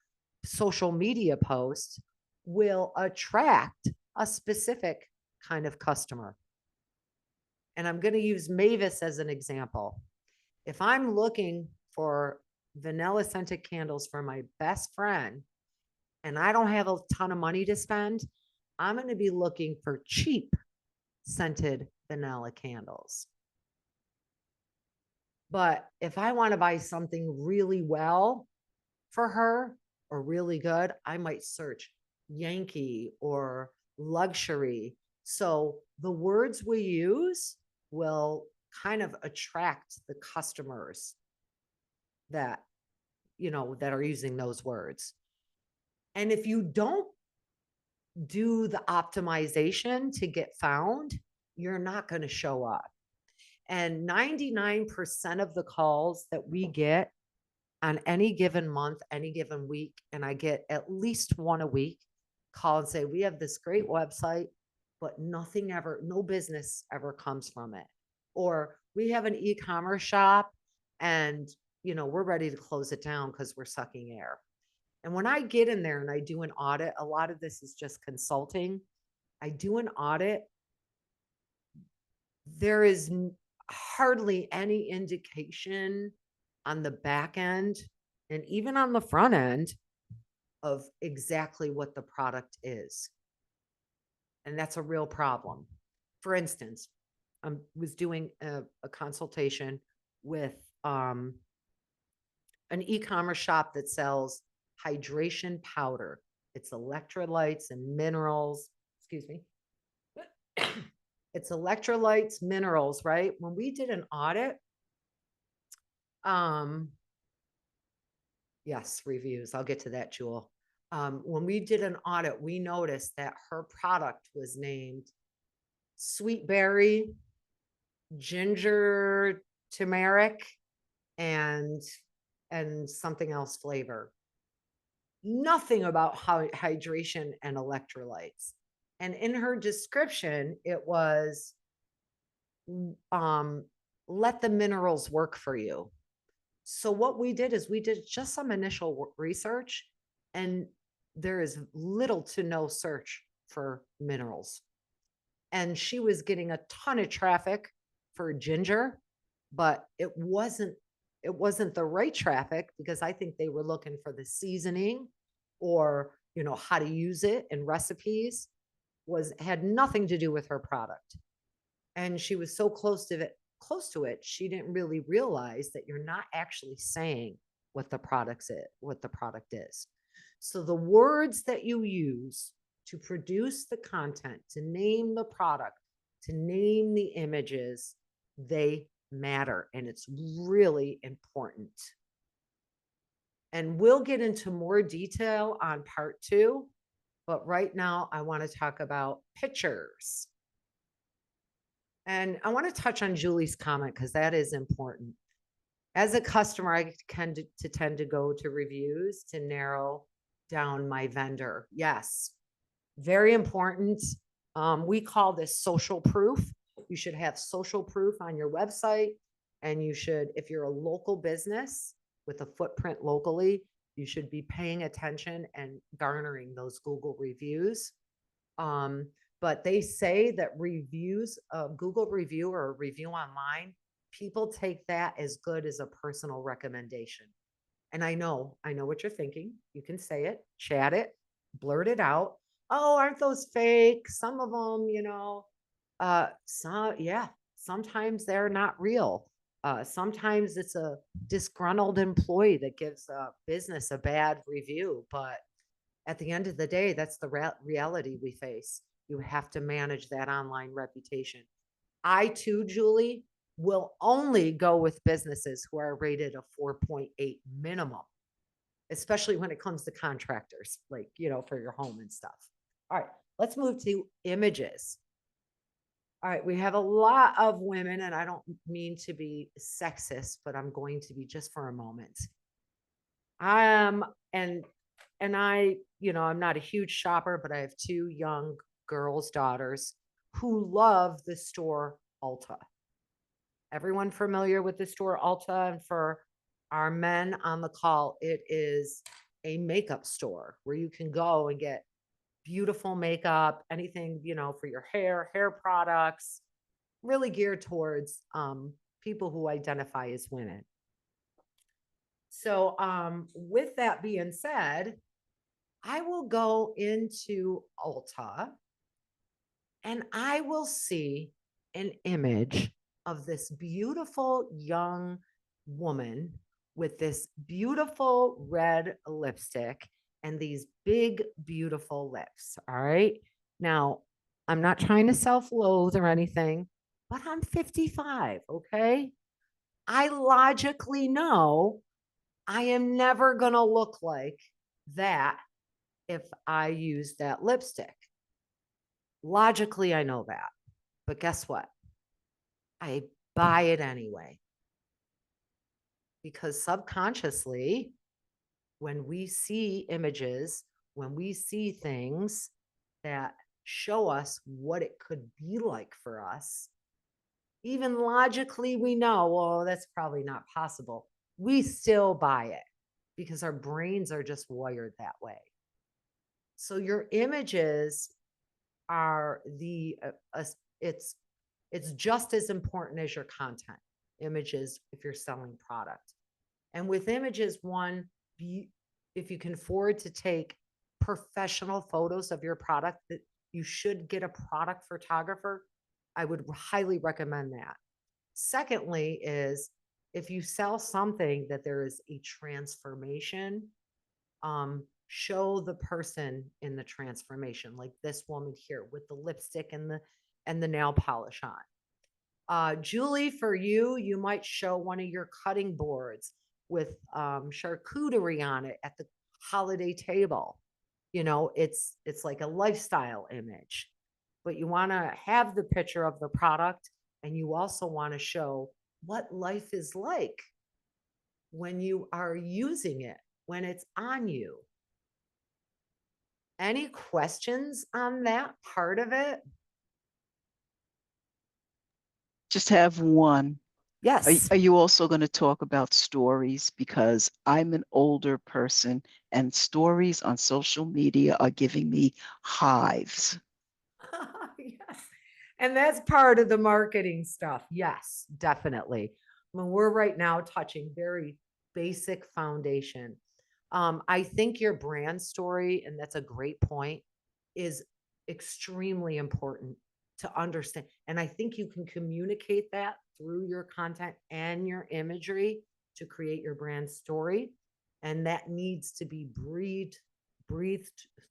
social media posts will attract a specific kind of customer. And I'm going to use Mavis as an example. If I'm looking for vanilla scented candles for my best friend and I don't have a ton of money to spend, I'm going to be looking for cheap scented vanilla candles. But if I want to buy something really well for her or really good, I might search Yankee or luxury. So the words we use will kind of attract the customers that, that are using those words. And if you don't do the optimization to get found, you're not going to show up. And 99% of the calls that we get on any given month, any given week, and I get at least one a week, call and say, we have this great website, but no business ever comes from it. Or we have an e-commerce shop and, we're ready to close it down because we're sucking air. And when I get in there and I do an audit, a lot of this is just consulting. I do an audit. There is hardly any indication on the back end and even on the front end of exactly what the product is. And that's a real problem. For instance, I was doing a consultation with an e-commerce shop that sells hydration powder. It's electrolytes and minerals. Excuse me. It's electrolytes, minerals, right? When we did an audit, yes, reviews. I'll get to that, Jewel. When we did an audit, we noticed that her product was named sweet berry, ginger, turmeric, and something else flavor. nothing about hydration and electrolytes. And in her description, it was, let the minerals work for you. So what we did is we did just some initial research, and there is little to no search for minerals. And she was getting a ton of traffic for ginger, but it wasn't the right traffic, because I think they were looking for the seasoning or, you know, how to use it in recipes. Had nothing to do with her product. And she was so close to it, she didn't really realize that you're not actually saying what the product is. So the words that you use to produce the content, to name the product, to name the images, they matter, and it's really important. And we'll get into more detail on part 2, but right now I want to talk about pictures. And I want to touch on Julie's comment, because that is important. As a customer, I tend to go to reviews to narrow down my vendor. Yes, very important. We call this social proof. You should have social proof on your website. And you should, if you're a local business with a footprint locally, you should be paying attention and garnering those Google reviews. But they say that reviews, a Google review or a review online, people take that as good as a personal recommendation. And I know what you're thinking. You can say it, chat it, blurt it out. Oh, aren't those fake? Some of them, you know, sometimes they're not real. Sometimes it's a disgruntled employee that gives a business a bad review. But at the end of the day, that's the reality we face. You have to manage that online reputation. I too, Julie, will only go with businesses who are rated a 4.8 minimum, especially when it comes to contractors, like, you know, for your home and stuff. All right, let's move to images. All right, we have a lot of women, and I don't mean to be sexist, but I'm going to be just for a moment. And I, you know, I'm not a huge shopper, but I have 2 young girls' daughters who love the store Ulta. Everyone familiar with the store Ulta? And for our men on the call, it is a makeup store where you can go and get beautiful makeup, anything, you know, for your hair products, really geared towards people who identify as women. So with that being said, I will go into Ulta and I will see an image of this beautiful young woman with this beautiful red lipstick and these big, beautiful lips. All right. Now, I'm not trying to self-loathe or anything, but I'm 55. Okay. I logically know I am never going to look like that if I use that lipstick. Logically, I know that. But guess what? I buy it anyway. Because subconsciously, when we see images, when we see things that show us what it could be like for us, even logically, we know, well, that's probably not possible. We still buy it because our brains are just wired that way. So your images are it's just as important as your content. Images, if you're selling product. And with images, one, if you can afford to take professional photos of your product, that you should get a product photographer. I would highly recommend that. Secondly is if you sell something that there is a transformation, show the person in the transformation, like this woman here with the lipstick and the nail polish on. Julie, for you might show one of your cutting boards with charcuterie on it at the holiday table. You know, it's like a lifestyle image, but you want to have the picture of the product, and you also want to show what life is like when you are using it, when it's on you. Any questions on that part of it? Just have one. Yes. Are you also going to talk about stories? Because I'm an older person and stories on social media are giving me hives. Yes. And that's part of the marketing stuff. Yes, definitely. I mean, we're right now touching very basic foundation. I think your brand story, and that's a great point, is extremely important to understand. And I think you can communicate that through your content and your imagery to create your brand story. And that needs to be breathed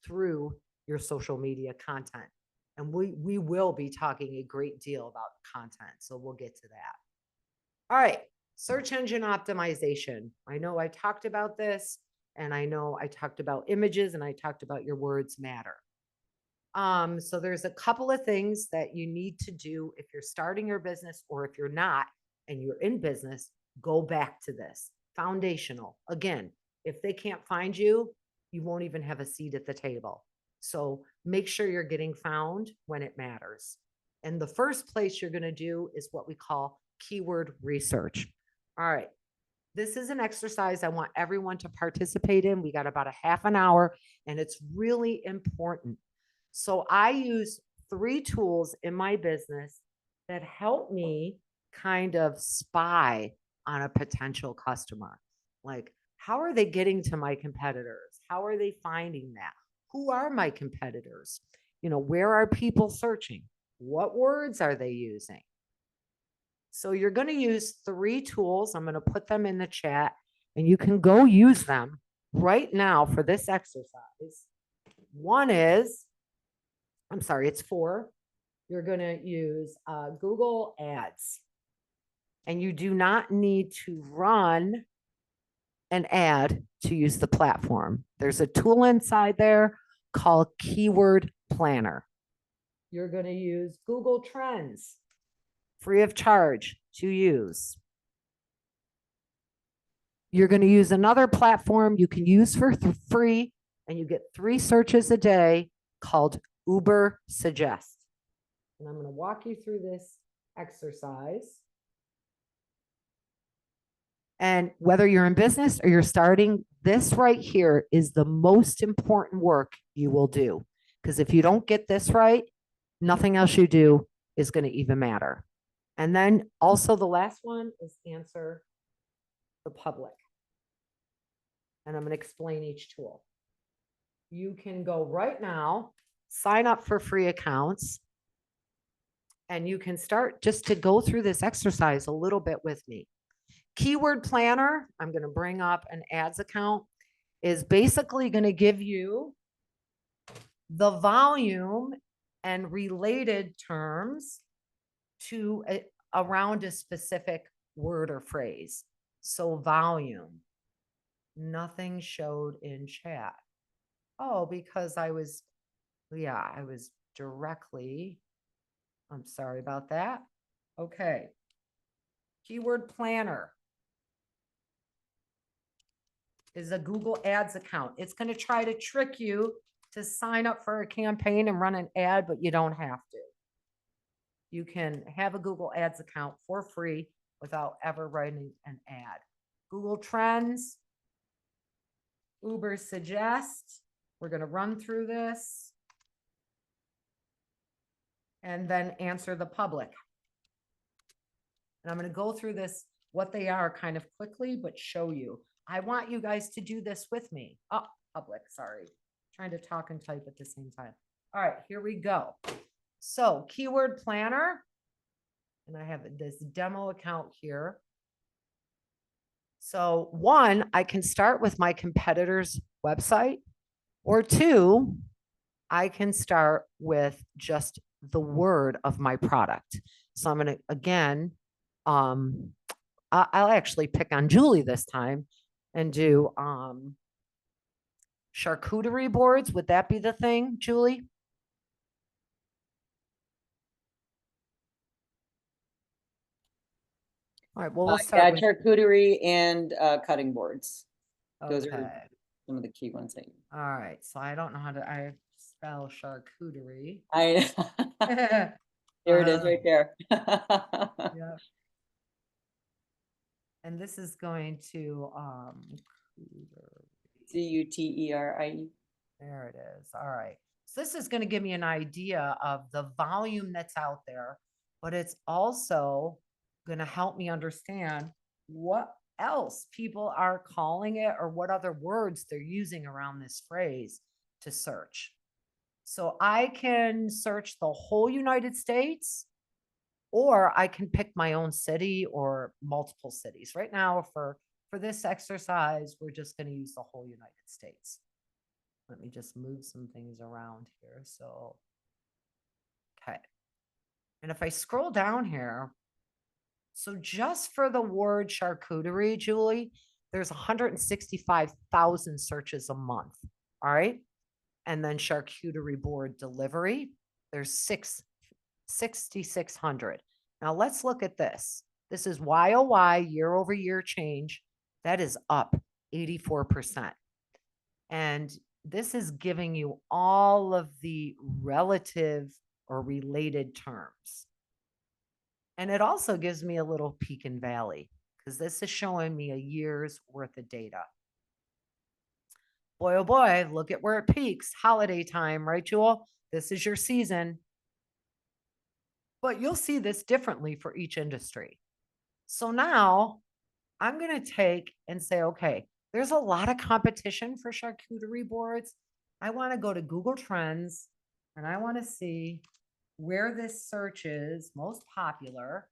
through your social media content. And we will be talking a great deal about content. So we'll get to that. All right. Search engine optimization. I know I talked about this, and I know I talked about images, and I talked about your words matter. So there's a couple of things that you need to do if you're starting your business, or if you're not and you're in business, go back to this. Foundational. Again, if they can't find you, you won't even have a seat at the table. So make sure you're getting found when it matters. And the first place you're going to do is what we call keyword research. All right. This is an exercise I want everyone to participate in. We got about a half an hour, and it's really important. So I use 3 tools in my business that help me kind of spy on a potential customer. Like, how are they getting to my competitors? How are they finding that? Who are my competitors? Where are people searching? What words are they using? So you're going to use 3 tools. I'm going to put them in the chat, and you can go use them right now for this exercise. One is, it's 4. You're going to use Google Ads. And you do not need to run an ad to use the platform. There's a tool inside there called Keyword Planner. You're going to use Google Trends, free of charge to use. You're going to use another platform you can use for free, and you get 3 searches a day, called Uber Suggest. And I'm going to walk you through this exercise. And whether you're in business or you're starting, this right here is the most important work you will do. Because if you don't get this right, nothing else you do is going to even matter. And then also the last one is answer the public. And I'm going to explain each tool. You can go right now, sign up for free accounts, and you can start just to go through this exercise a little bit with me. Keyword Planner, I'm going to bring up an ads account, is basically going to give you the volume and related terms to around a specific word or phrase. So volume, nothing showed in chat. Oh, because I was directly, I'm sorry about that. Okay. Keyword Planner is a Google Ads account. It's going to try to trick you to sign up for a campaign and run an ad, but you don't have to. You can have a Google Ads account for free without ever writing an ad. Google Trends, Uber Suggest. We're going to run through this and then answer the public. And I'm going to go through this, what they are, kind of quickly, but show you. I want you guys to do this with me. Oh, public, sorry. Trying to talk and type at the same time. All right, here we go. So Keyword Planner, and I have this demo account here. So 1, I can start with my competitor's website, or 2, I can start with just the word of my product. So I'm going to, again, I'll actually pick on Julie this time and do charcuterie boards. Would that be the thing, Julie? All right, well, we'll start with charcuterie and cutting boards. Those okay. are some of the key ones that you. All right. So I don't know how to, I spell charcuterie. There it is right there. Yeah. And this is going to, Cuterie. there it is. All right. So this is going to give me an idea of the volume that's out there, but it's also going to help me understand what else people are calling it or what other words they're using around this phrase to search. So I can search the whole United States, or I can pick my own city or multiple cities. Right now, for this exercise, we're just going to use the whole United States. Let me just move some things around here. So, okay. And if I scroll down here, so just for the word charcuterie, Julie, there's 165,000 searches a month. All right. And then charcuterie board delivery, there's 6,600. Now let's look at this. This is YOY, year over year change. That is up 84%. And this is giving you all of the relative or related terms. And it also gives me a little peak and valley because this is showing me a year's worth of data. Boy, oh boy, look at where it peaks. Holiday time, right, Jewel? This is your season. But you'll see this differently for each industry. So now I'm going to take and say, okay, there's a lot of competition for charcuterie boards. I want to go to Google Trends and I want to see where this search is most popular.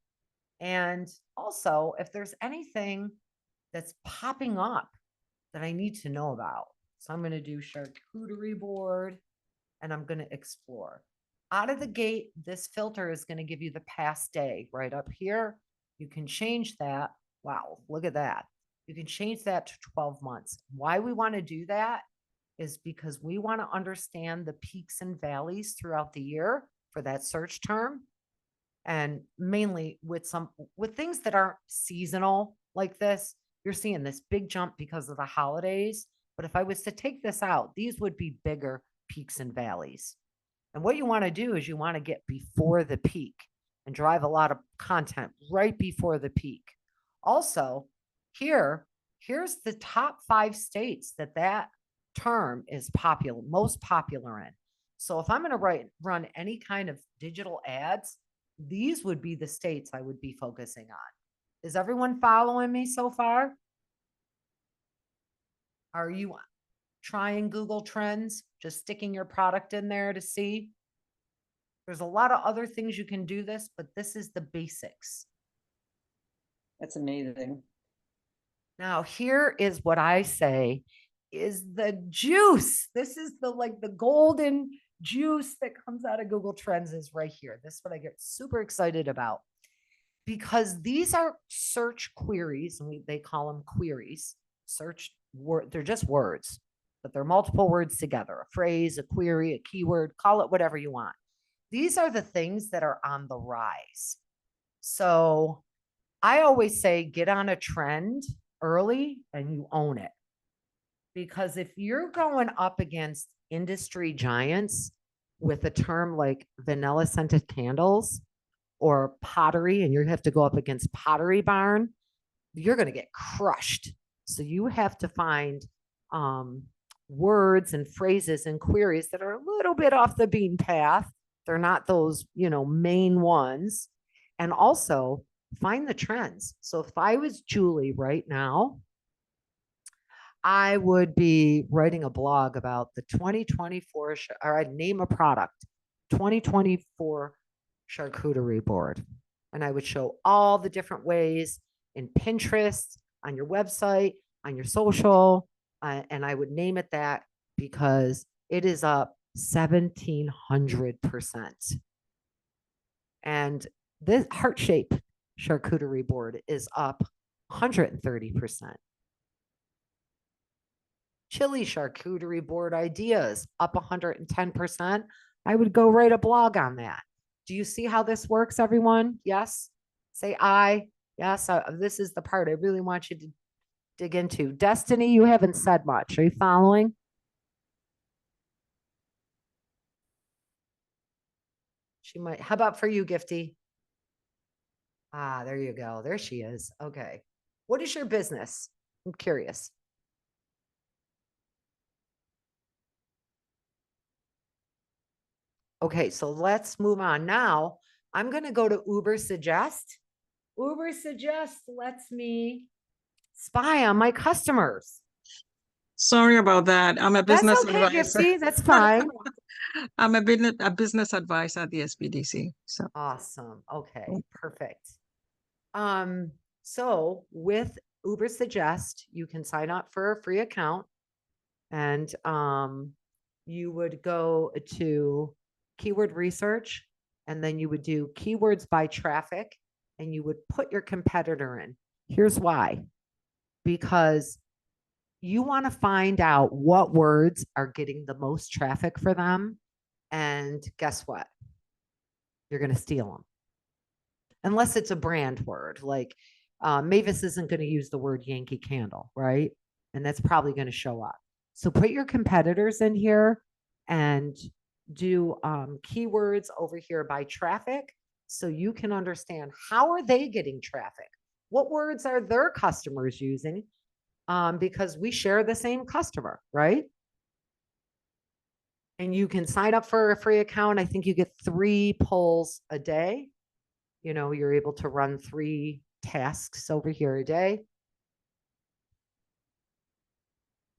And also if there's anything that's popping up that I need to know about. So I'm going to do charcuterie board and I'm going to explore. Out of the gate, this filter is going to give you the past day right up here. You can change that. Wow, look at that. You can change that to 12 months. Why we want to do that is because we want to understand the peaks and valleys throughout the year for that search term. And mainly with things that aren't seasonal like this, you're seeing this big jump because of the holidays. But if I was to take this out, these would be bigger peaks and valleys. And what you want to do is you want to get before the peak and drive a lot of content right before the peak. Also, here's the top 5 states that term is popular, most popular in. So if I'm going to run any kind of digital ads, these would be the states I would be focusing on. Is everyone following me so far? Are you trying Google Trends, just sticking your product in there to see? There's a lot of other things you can do this, but this is the basics. That's amazing. Now, here is what I say is the juice. This is the golden juice that comes out of Google Trends is right here. This is what I get super excited about because these are search queries, and they call them queries. They're just words, but they're multiple words together, a phrase, a query, a keyword, call it whatever you want. These are the things that are on the rise. So I always say get on a trend early and you own it. Because if you're going up against industry giants with a term like vanilla scented candles or pottery, and you have to go up against Pottery Barn, you're going to get crushed. So you have to find words and phrases and queries that are a little bit off the beaten path. They're not those, main ones. And also find the trends. So if I was Julie right now, I would be writing a blog about the 2024, or I'd name a product, 2024 charcuterie board. And I would show all the different ways in Pinterest, on your website, on your social, and I would name it that because it is up 1,700%. And this heart-shaped charcuterie board is up 130%. Chili charcuterie board ideas up 110%. I would go write a blog on that. Do you see how this works, everyone? Yes? Say aye. Yes, this is the part I really want you dig into. Destiny, you haven't said much. Are you following? She might. How about for you, Gifty? Ah, there you go. There she is. Okay. What is your business? I'm curious. Okay, so let's move on. Now, I'm going to go to Uber Suggest. Uber Suggest lets me spy on my customers. Sorry about that. I'm a That's business okay, advisor. Gifty. That's fine. I'm a business advisor at the SBDC. So Awesome. Okay, perfect. So with Uber Suggest, you can sign up for a free account, and you would go to keyword research, and then you would do keywords by traffic, and you would put your competitor in. Here's why. Because you want to find out what words are getting the most traffic for them. And guess what? You're going to steal them. Unless it's a brand word, like Mavis isn't going to use the word Yankee Candle, right? And that's probably going to show up. So put your competitors in here and do keywords over here by traffic, so you can understand how are they getting traffic? What words are their customers using? Because we share the same customer, right? And you can sign up for a free account. I think you get 3 polls a day. You know, you're able to run 3 tasks over here a day.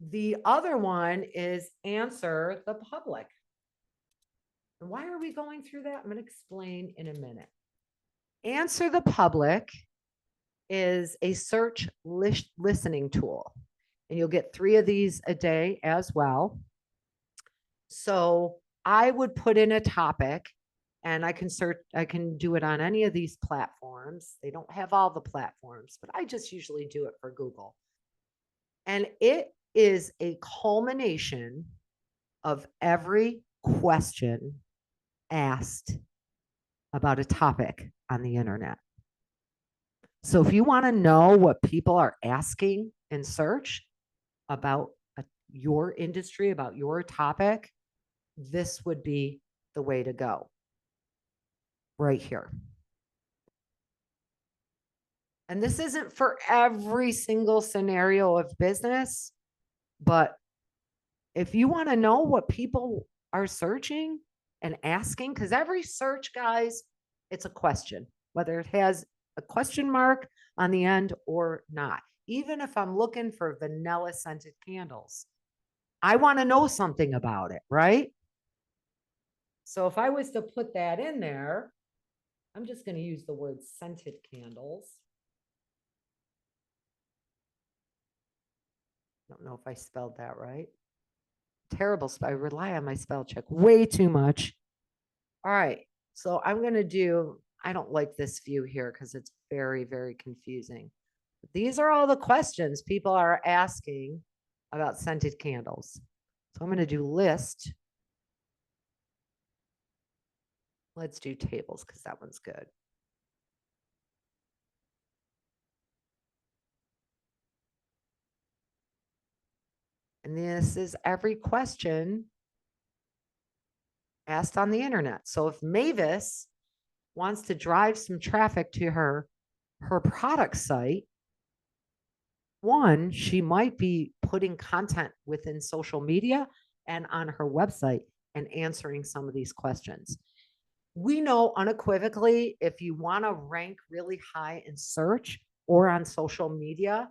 The other one is answer the public. And why are we going through that? I'm going to explain in a minute. Answer the public is a search listening tool, and you'll get 3 of these a day as well. So I would put in a topic, and I can do it on any of these platforms. They don't have all the platforms, but I just usually do it for Google. And it is a culmination of every question asked about a topic on the internet. So if you want to know what people are asking in search about your industry, about your topic, this would be the way to go. Right here. And this isn't for every single scenario of business, but if you want to know what people are searching and asking, because every search, guys, it's a question, whether it has a question mark on the end or not. Even if I'm looking for vanilla scented candles, I want to know something about it, right? So if I was to put that in there, I'm just going to use the word scented candles. I don't know if I spelled that right. Terrible spell. I rely on my spell check way too much. All right. So I'm going to do, I don't like this view here because it's very, very confusing. These are all the questions people are asking about scented candles. So I'm going to do list. Let's do tables because that one's good. And this is every question asked on the internet. So if Mavis wants to drive some traffic to her product site, one, she might be putting content within social media and on her website and answering some of these questions. We know unequivocally, if you want to rank really high in search or on social media,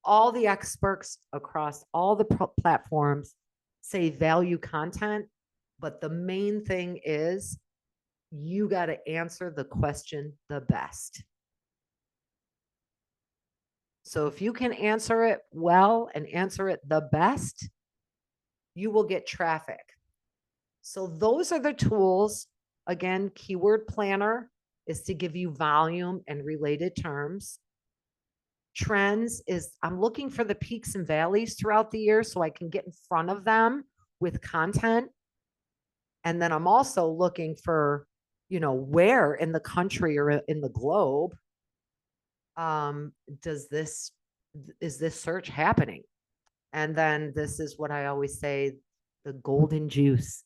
all the experts across all the platforms say value content, but the main thing is you got to answer the question the best. So if you can answer it well and answer it the best, you will get traffic. So those are the tools. Again, keyword planner is to give you volume and related terms. Trends is I'm looking for the peaks and valleys throughout the year so I can get in front of them with content. And then I'm also looking for, you know, where in the country or in the globe does this is this search happening? And then this is what I always say, the golden juice.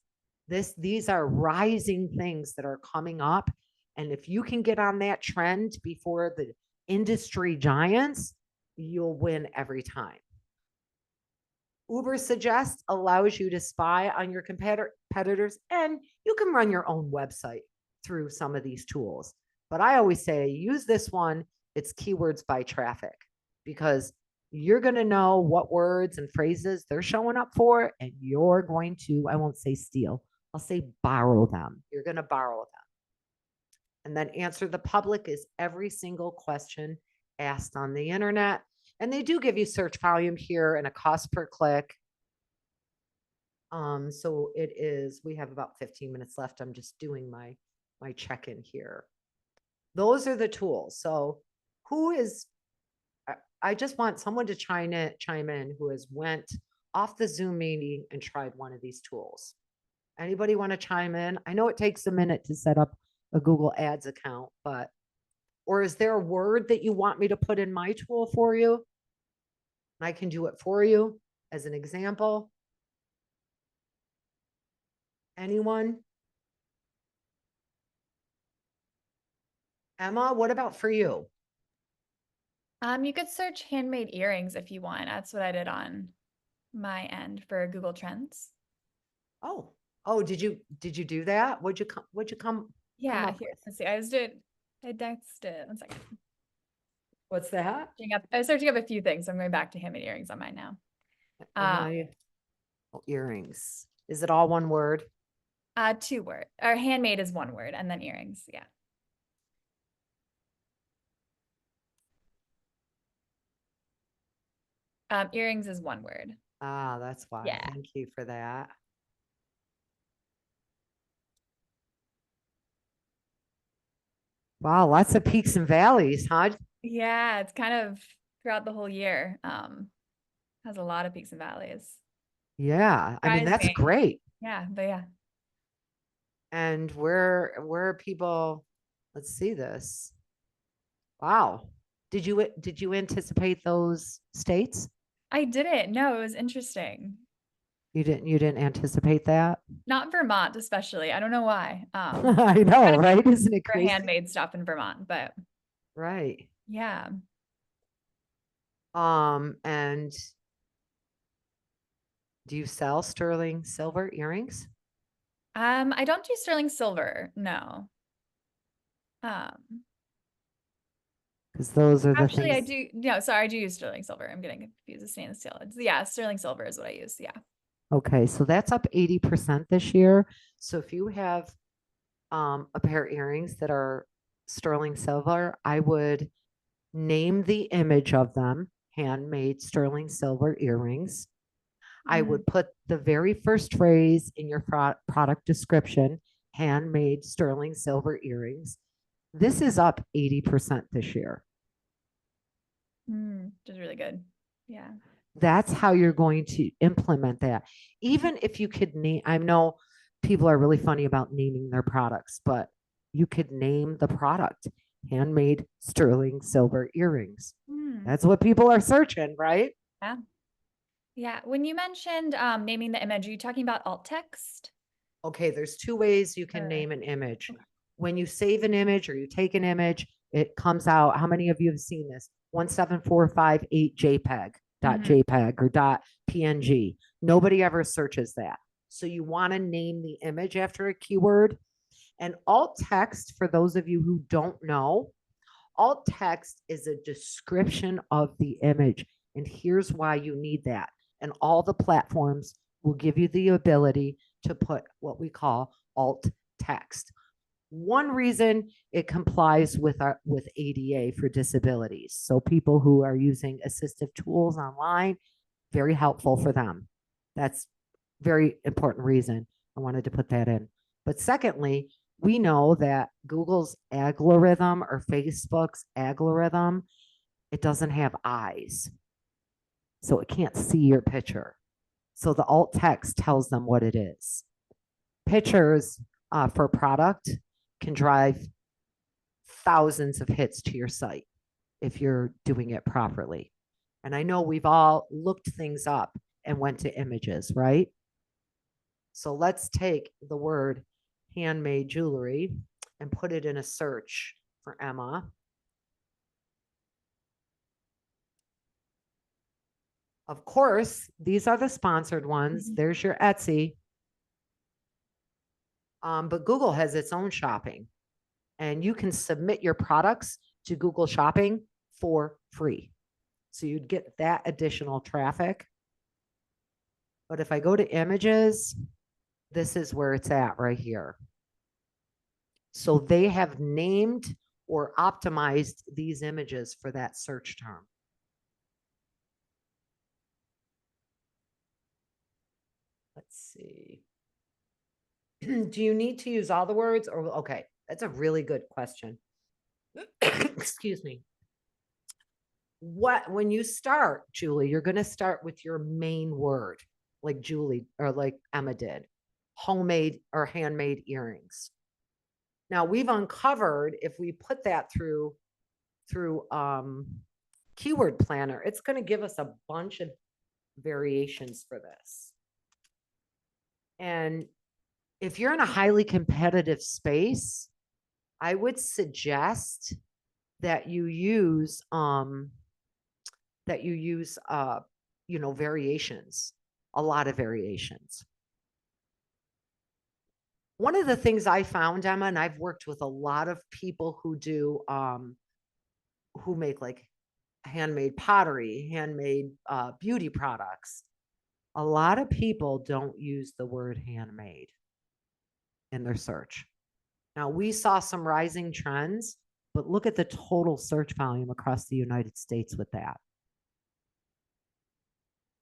These are rising things that are coming up. And if you can get on that trend before the industry giants, you'll win every time. Uber Suggest allows you to spy on your competitors, and you can run your own website through some of these tools. But I always say use this one. It's keywords by traffic, because you're going to know what words and phrases they're showing up for, and you're going to, I won't say steal, I'll say borrow them. You're going to borrow them. And then answer the public is every single question asked on the internet. And they do give you search volume here and a cost per click. So it is, we have about 15 minutes left. I'm just doing my check-in here. Those are the tools. So who is, I just want someone to chime in who has went off the Zoom meeting and tried one of these tools. Anybody want to chime in? I know it takes a minute to set up a Google Ads account, but, or is there a word that you want me to put in my tool for you? I can do it for you as an example. Anyone? Emma, what about for you? You could search handmade earrings if you want. That's what I did on my end for Google Trends. Oh, did you do that? What'd you come Yeah, up here, with? let's see. I dexed it. 1 second. What's that? I was searching up a few things. So I'm going back to handmade earrings on mine now. Earrings. Is it all one word? 2 word. Or handmade is 1 word, and then earrings. Yeah. Earrings is 1 word. Ah, that's why. Yeah. Thank you for that. Wow, lots of peaks and valleys, huh? Yeah, it's kind of throughout the whole year. Has a lot of peaks and valleys. Yeah, I mean, that's Surprising. great. Yeah, but yeah. And where are people? Let's see this. Wow. Did you anticipate those states? I didn't. No, it was interesting. You didn't anticipate that? Not Vermont, especially. I don't know why. I know, right? Isn't it For crazy? handmade stuff in Vermont, but Right. yeah. And do you sell sterling silver earrings? I don't do sterling silver, no. Because those are the Actually, I things. do. No, sorry, I do use sterling silver. I'm getting confused with stainless steel. Yeah, sterling silver is what I use. Yeah. Okay, so that's up 80% this year. So if you have a pair of earrings that are sterling silver, I would name the image of them, handmade sterling silver earrings. I would put the very first phrase in your product description, handmade sterling silver earrings. This is up 80% this year. Which is really good. Yeah. That's how you're going to implement that. Even if you could name, I know people are really funny about naming their products, but you could name the product handmade sterling silver earrings. That's what people are searching, right? Yeah. Yeah. When you mentioned naming the image, are you talking about alt text? Okay, there's 2 ways you can name an image. When you save an image or you take an image, it comes out. How many of you have seen this? 17458 JPEG, .jpeg or .png. Nobody ever searches that. So you want to name the image after a keyword. And alt text, for those of you who don't know, alt text is a description of the image. And here's why you need that. And all the platforms will give you the ability to put what we call alt text. One reason it complies with ADA for disabilities. So people who are using assistive tools online, very helpful for them. That's very important reason. I wanted to put that in. But secondly, we know that Google's algorithm or Facebook's algorithm, it doesn't have eyes. So it can't see your picture. So the alt text tells them what it is. Pictures for product can drive thousands of hits to your site if you're doing it properly. And I know we've all looked things up and went to images, right? So let's take the word handmade jewelry and put it in a search for Emma. Of course, these are the sponsored ones. There's your Etsy. But Google has its own shopping, and you can submit your products to Google Shopping for free. So you'd get that additional traffic. But if I go to images, this is where it's at right here. So they have named or optimized these images for that search term. Let's see. Do you need to use all the words or okay, that's a really good question. Excuse me. When you start, Julie, you're going to start with your main word, like Julie or like Emma did, homemade or handmade earrings. Now we've uncovered if we put that through keyword planner, it's going to give us a bunch of variations for this. And if you're in a highly competitive space, I would suggest that you use variations, a lot of variations. One of the things I found, Emma, and I've worked with a lot of people who do who make like handmade pottery, handmade beauty products. A lot of people don't use the word handmade in their search. Now, we saw some rising trends, but look at the total search volume across the United States with that.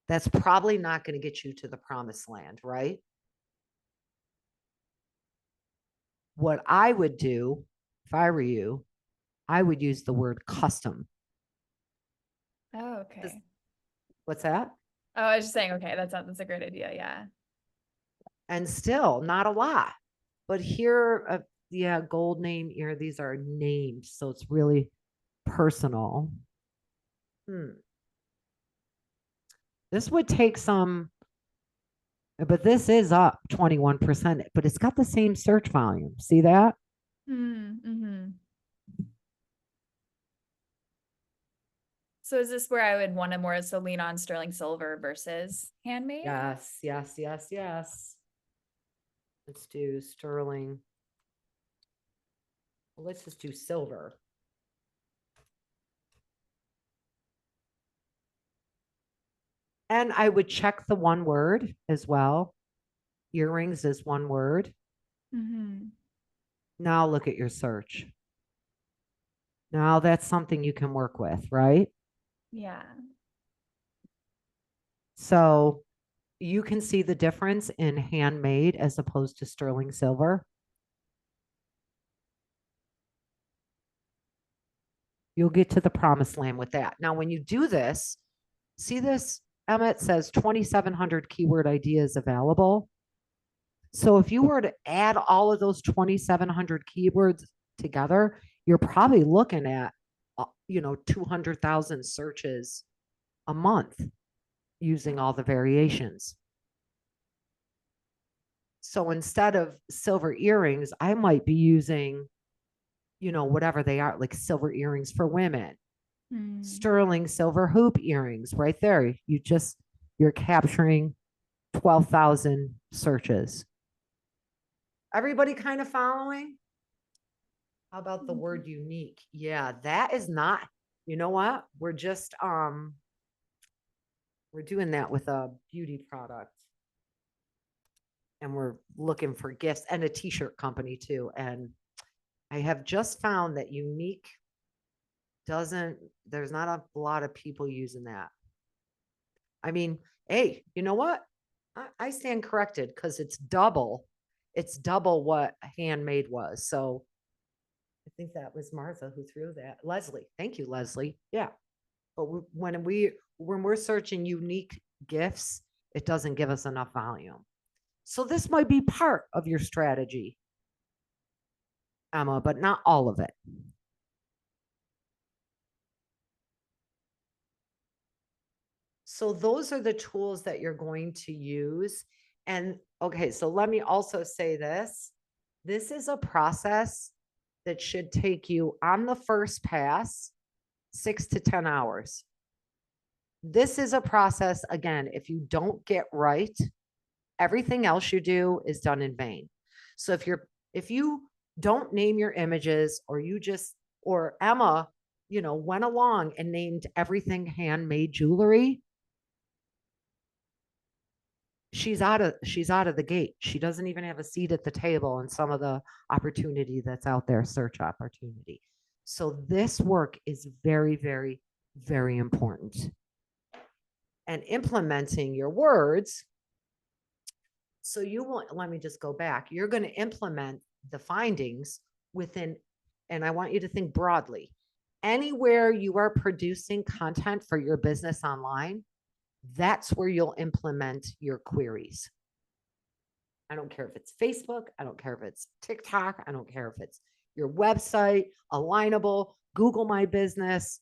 That's probably not going to get you to the promised land, right? What I would do if I were you, I would use the word custom. Oh, okay. What's that? Oh, I was just saying, okay, that's a great idea. Yeah. And still not a lot, but here, yeah, gold name ear, these are named. So it's really personal. This would take some, but this is up 21%, but it's got the same search volume. See that? Mm-hmm. So is this where I would want to more so lean on sterling silver versus handmade? Yes, yes, yes, yes. Let's do sterling. Well, let's just do silver. And I would check the one word as well. Earrings is one word. Now look at your search. Now that's something you can work with, right? Yeah. So you can see the difference in handmade as opposed to sterling silver. You'll get to the promised land with that. Now, when you do this, see this, Emma, it says 2,700 keyword ideas available. So if you were to add all of those 2,700 keywords together, you're probably looking at, 200,000 searches a month using all the variations. So instead of silver earrings, I might be using, whatever they are, like silver earrings for women, sterling silver hoop earrings right there. You're capturing 12,000 searches. Everybody kind of following? How about the word unique? Yeah, that is not, you know what? We're just, we're doing that with a beauty product. And we're looking for gifts and a t-shirt company too. And I have just found that unique there's not a lot of people using that. I mean, hey, you know what? I stand corrected because it's double what handmade was. So I think that was Martha who threw that. Leslie. Thank you, Leslie. Yeah. But when we're searching unique gifts, it doesn't give us enough volume. So this might be part of your strategy, Emma, but not all of it. So those are the tools that you're going to use. And okay, so let me also say this. This is a process that should take you on the first pass 6 to 10 hours. This is a process, again, if you don't get right, everything else you do is done in vain. So if you don't name your images, or Emma, went along and named everything handmade jewelry, she's out of the gate. She doesn't even have a seat at the table in some of the opportunity that's out there, search opportunity. So this work is very, very, very important. And implementing your words. So let me just go back. You're going to implement the findings within, and I want you to think broadly. Anywhere you are producing content for your business online, that's where you'll implement your queries. I don't care if it's Facebook. I don't care if it's TikTok. I don't care if it's your website, Alignable, Google My Business.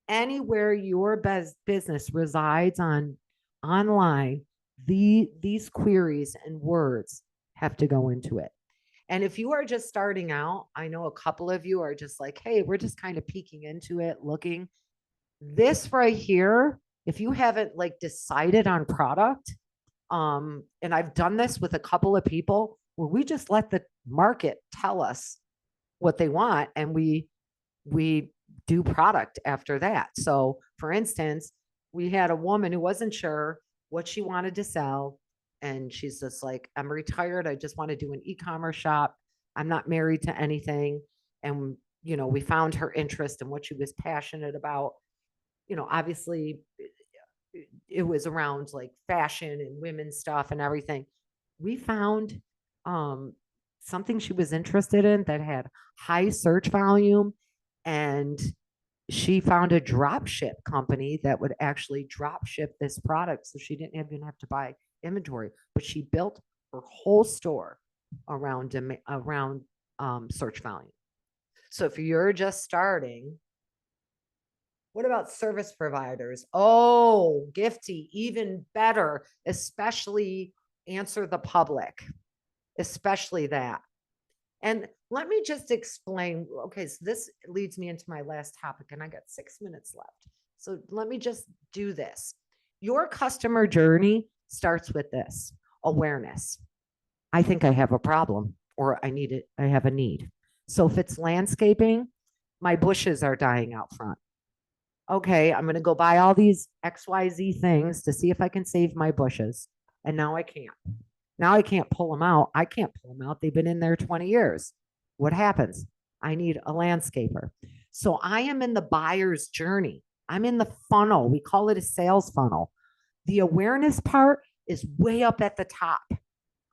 Anywhere your business resides online, these queries and words have to go into it. And if you are just starting out, I know a couple of you are just like, hey, we're just kind of peeking into it, looking. This right here, if you haven't decided on product, and I've done this with a couple of people where we just let the market tell us what they want, and we do product after that. So for instance, we had a woman who wasn't sure what she wanted to sell. And she's just like, I'm retired. I just want to do an e-commerce shop. I'm not married to anything. And, we found her interest in what she was passionate about. Obviously it was around fashion and women's stuff and everything. We found something she was interested in that had high search volume, and she found a drop ship company that would actually drop ship this product. So she didn't even have to buy inventory, but she built her whole store around search volume. So if you're just starting, what about service providers? Oh, Gifty, even better, especially answer the public, especially that. And let me just explain. Okay, so this leads me into my last topic, and I got 6 minutes left. So let me just do this. Your customer journey starts with this awareness. I think I have a problem, or I have a need. So if it's landscaping, my bushes are dying out front. Okay, I'm going to go buy all these XYZ things to see if I can save my bushes. And now I can't. Now I can't pull them out. I can't pull them out. They've been in there 20 years. What happens? I need a landscaper. So I am in the buyer's journey. I'm in the funnel. We call it a sales funnel. The awareness part is way up at the top.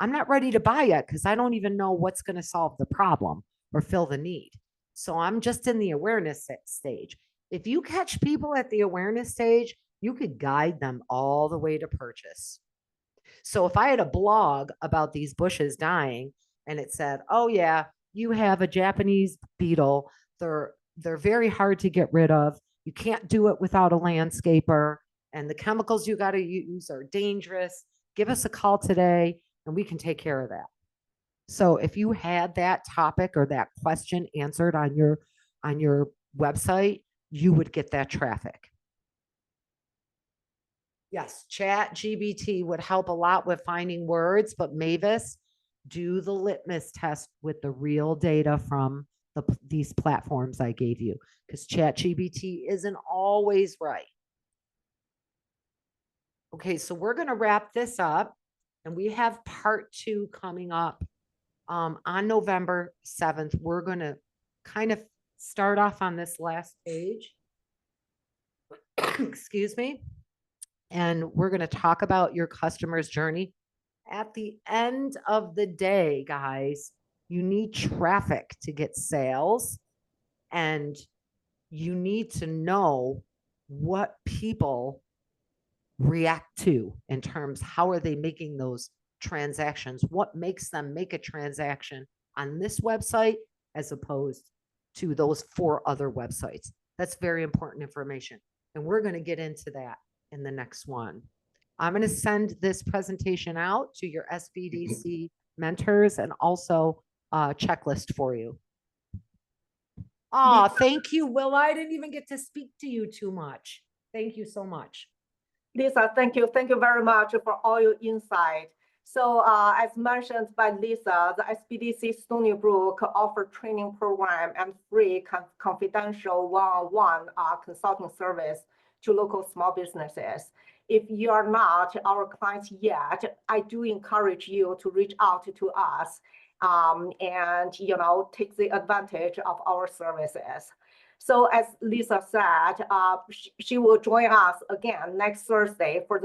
I'm not ready to buy yet because I don't even know what's going to solve the problem or fill the need. So I'm just in the awareness stage. If you catch people at the awareness stage, you could guide them all the way to purchase. So if I had a blog about these bushes dying and it said, oh yeah, you have a Japanese beetle. They're very hard to get rid of. You can't do it without a landscaper, and the chemicals you got to use are dangerous. Give us a call today and we can take care of that. So if you had that topic or that question answered on your website, you would get that traffic. Yes, ChatGPT would help a lot with finding words, but Mavis, do the litmus test with the real data from these platforms I gave you, because ChatGPT isn't always right. Okay, so we're going to wrap this up, and we have part 2 coming up on November 7th. We're going to kind of start off on this last page. Excuse me. And we're going to talk about your customer's journey. At the end of the day, guys, you need traffic to get sales, and you need to know what people react to in terms, how are they making those transactions? What makes them make a transaction on this website as opposed to those 4 other websites? That's very important information. And we're going to get into that in the next one. I'm going to send this presentation out to your SBDC mentors and also a checklist for you. Oh, thank you, Willa. I didn't even get to speak to you too much. Thank you so much. Lisa, thank you. Thank you very much for all your insight. So as mentioned by Lisa, the SBDC Stony Brook offer training program and free confidential one-on-one consulting service to local small businesses. If you are not our clients yet, I do encourage you to reach out to us and take the advantage of our services. So as Lisa said, she will join us again next Thursday for the